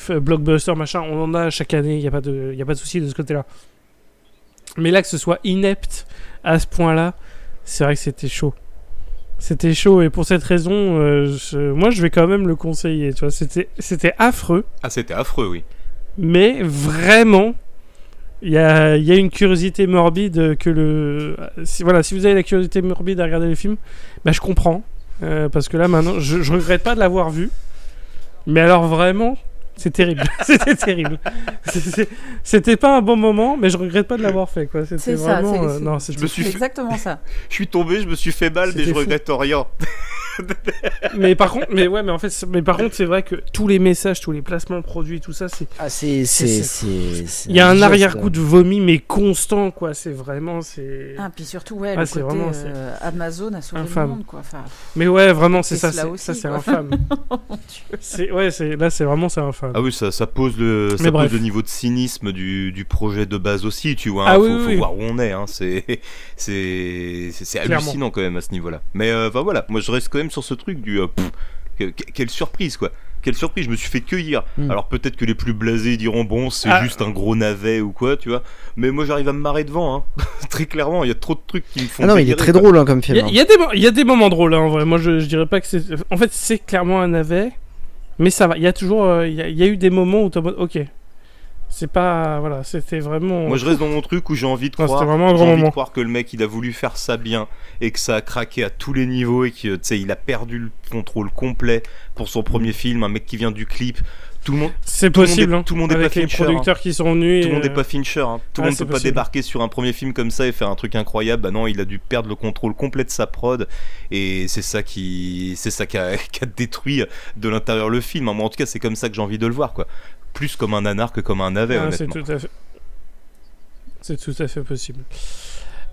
blockbusters machin, on en a chaque année, il y a pas de souci de ce côté-là. Mais là que ce soit inepte à ce point-là, c'est vrai que c'était chaud. C'était chaud, et pour cette raison, moi je vais quand même le conseiller. Tu vois, c'était affreux. Ah, c'était affreux, oui. Mais vraiment, il y a une curiosité morbide que si vous avez la curiosité morbide à regarder les films, je comprends, parce que là maintenant, je regrette pas de l'avoir vu. Mais alors vraiment, c'est terrible. C'était terrible. C'était pas un bon moment, mais je regrette pas de l'avoir fait quoi. C'était vraiment. C'est exactement ça. Je suis tombé, je me suis fait mal, mais je regrette rien. mais par contre, c'est vrai que tous les messages, tous les placements de produits, tout ça, c'est. Il y a un arrière-coup de vomi, mais constant quoi. C'est vraiment puis surtout le côté vraiment, Amazon a sauvé le monde quoi. Enfin, mais ouais, vraiment c'est ça. Aussi, ça c'est infâme. Oh mon Dieu. C'est infâme. Ah oui, ça pose le niveau de cynisme du projet de base aussi, tu vois. Faut voir où on est. Hein. C'est hallucinant quand même à ce niveau-là. Mais voilà, moi je reste quand même sur ce truc du quelle surprise quoi. Quelle surprise, je me suis fait cueillir. Alors peut-être que les plus blasés diront bon c'est juste un gros navet ou quoi, tu vois. Mais moi j'arrive à me marrer devant, hein. Très clairement, il y a trop de trucs qui me font. Ah non, il est très drôle comme film. Il y a des moments drôles, hein, en vrai. Moi je dirais pas que c'est. En fait c'est clairement un navet, mais ça va. Il y a toujours, il y a eu des moments où t'es en mode ok. C'est pas, voilà, c'était vraiment. Moi je reste dans mon truc où j'ai envie de croire. De croire que le mec il a voulu faire ça bien et que ça a craqué à tous les niveaux et que tu sais il a perdu le contrôle complet pour son premier film. Un mec qui vient du clip, tout le monde. C'est Tout le monde possible, est- hein, tout le monde est avec pas les Fincher, producteurs qui sont venus. Tout le monde et, n'est pas Fincher, hein. Tout le ouais, monde c'est peut pas possible. débarquer sur un premier film comme ça et faire un truc incroyable. Bah non, il a dû perdre le contrôle complet de sa prod et c'est ça qui a détruit de l'intérieur le film. Moi en tout cas c'est comme ça que j'ai envie de le voir quoi. Plus comme un nanar que comme un navet Ah, c'est honnêtement. c'est tout à fait possible.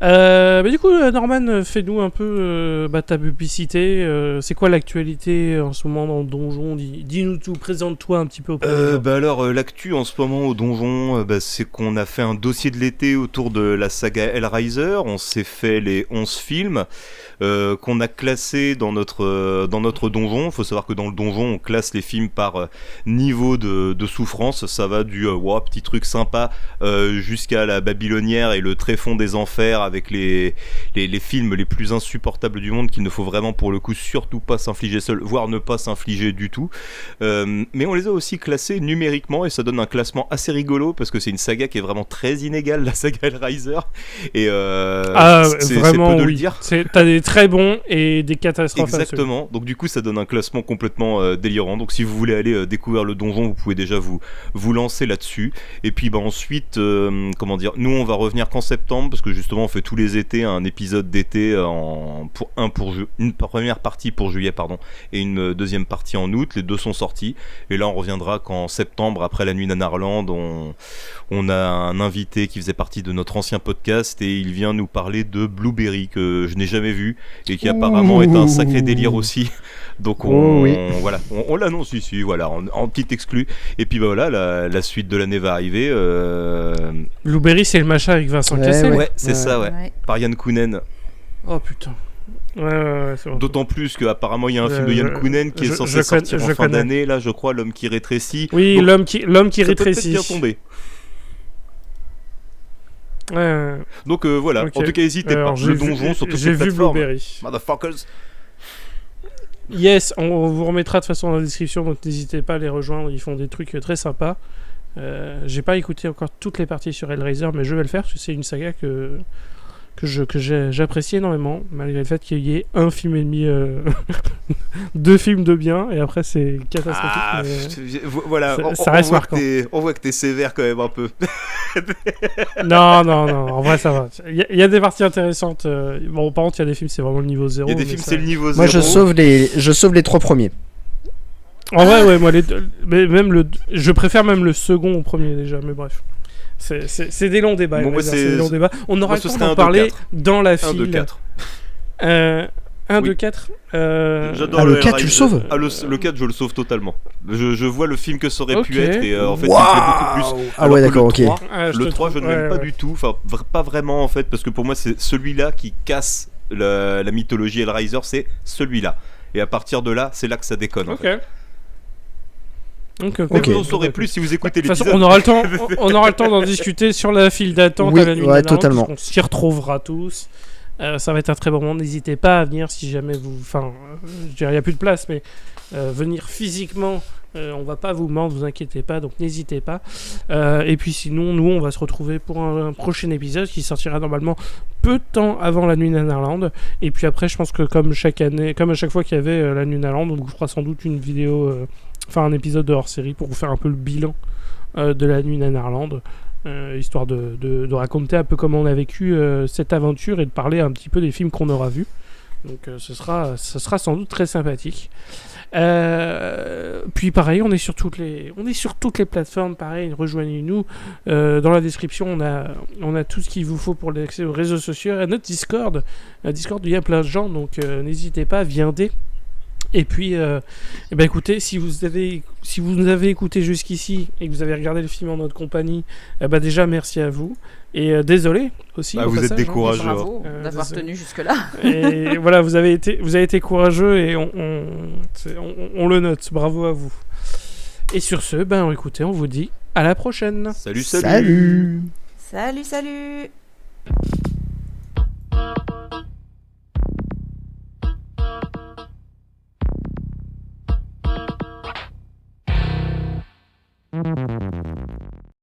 Mais du coup, Norman, fais-nous un peu ta publicité. C'est quoi l'actualité en ce moment dans le donjon? Dis-nous tout, présente-toi un petit peu auprès des gens. Bah alors l'actu en ce moment au donjon, c'est qu'on a fait un dossier de l'été autour de la saga Hellraiser. On s'est fait les 11 films qu'on a classés dans notre donjon. Faut savoir que dans le donjon on classe les films par niveau de souffrance. Ça va du petit truc sympa jusqu'à la Babylonière et le tréfonds des enfers avec les films les plus insupportables du monde qu'il ne faut vraiment pour le coup surtout pas s'infliger seul, voire ne pas s'infliger du tout. Mais on les a aussi classés numériquement et ça donne un classement assez rigolo parce que c'est une saga qui est vraiment très inégale, la saga Hellraiser. Et c'est Vraiment, peu de le oui. dire. T'as des très bons et des catastrophes. Exactement, donc du coup ça donne un classement complètement délirant. Donc si vous voulez aller découvrir le donjon, vous pouvez déjà vous lancer là-dessus. Et puis ensuite, nous on va revenir qu'en septembre parce que justement on fait tous les étés un épisode d'été une première partie pour juillet et une deuxième partie en août. Les deux sont sortis et là on reviendra qu'en septembre après la nuit d'Anarland. On a un invité qui faisait partie de notre ancien podcast et il vient nous parler de Blueberry que je n'ai jamais vu et qui apparemment est un sacré délire aussi. Donc on l'annonce ici, voilà, en petite exclu. Et puis voilà, la suite de l'année va arriver. Blueberry, c'est le machin avec Vincent Cassel. Ouais, c'est ça, ouais. Ouais. Par Yann Kounen. Oh putain. Ouais, c'est bon. D'autant plus qu'apparemment il y a un film de Yann Kounen qui est censé sortir en fin d'année, là je crois, L'homme qui rétrécit. Oui, Donc, l'homme qui ça peut peut-être rétrécit. bien tomber. Ouais. Donc voilà, Ok. en tout cas n'hésitez pas. Alors, Le donjon sur toutes j'ai les vu plateformes. Blueberry. Motherfuckers. Yes, on vous remettra de toute façon dans la description, donc n'hésitez pas à les rejoindre, ils font des trucs très sympas. J'ai pas écouté encore toutes les parties sur Hellraiser, mais je vais le faire parce que c'est une saga que j'apprécie énormément, malgré le fait qu'il y ait un film et demi, 2 films de bien, et après c'est catastrophique. Ah, mais... voilà, ça reste marquant. On voit que t'es sévère quand même un peu. Non, en vrai ça va. Il y a des parties intéressantes. Bon, par contre, il y a des films, c'est vraiment le niveau 0. Il y a des mais films, ça- c'est le niveau 0. Moi, je sauve les 3 premiers. En vrai, ouais, moi, mais même je préfère même le second au premier déjà, mais bref. C'est des longs débats. Bon, moi, Hellraiser, c'est des longs débats. On aura moi, le ce temps serait un d'en parler 2-4. dans la 1, file. 2, 4. 1, Oui. 2, 4. J'adore Ah, le 4, Hellraiser. tu le sauves Ah, le 4, je le sauve totalement. Je vois le film que ça aurait Ok. pu être et en fait, il me plaît beaucoup plus. Ah Alors ouais, que d'accord, le ok. 3, Ah, le 3, je ne l'aime pas du tout. Enfin, pas vraiment en fait, parce que pour moi, c'est celui-là qui casse la mythologie Hellraiser, c'est celui-là. Et à partir de là, c'est là que ça déconne. En Ok. fait. Ok. Mais vous en saurez plus si vous écoutez De toute façon, l'épisode. on aura le temps d'en discuter sur la file d'attente Oui, à la nuit ouais, d'Anarland, totalement. parce qu'on s'y retrouvera tous. Ça va être un très bon moment. N'hésitez pas à venir si jamais vous. Enfin, je dirais, il n'y a plus de place, mais venir physiquement. On va pas vous mordre, vous inquiétez pas, donc n'hésitez pas. Et puis sinon, nous, on va se retrouver pour un prochain épisode qui sortira normalement peu de temps avant la nuit d'Anarland. Et puis après, je pense que comme chaque année, comme à chaque fois qu'il y avait la nuit d'Anarland, on vous fera sans doute une vidéo, enfin un épisode de hors-série pour vous faire un peu le bilan de la nuit d'Anarland. Histoire de raconter un peu comment on a vécu cette aventure et de parler un petit peu des films qu'on aura vus. Donc ce sera sans doute très sympathique. Puis pareil, on est sur toutes les plateformes. Pareil, rejoignez-nous. Dans la description, on a tout ce qu'il vous faut pour l'accès aux réseaux sociaux, à notre Discord. Discord, il y a plein de gens, donc n'hésitez pas, viendez. Et puis, écoutez, si vous nous avez écouté jusqu'ici et que vous avez regardé le film en notre compagnie, déjà merci à vous. Et désolé aussi. Bah, au vous êtes passage, des hein. courageux. Bravo d'avoir désolé. tenu jusque-là. Et voilà, vous avez été courageux et on le note. Bravo à vous. Et sur ce, écoutez, on vous dit à la prochaine. Salut. Salut. Salut, salut.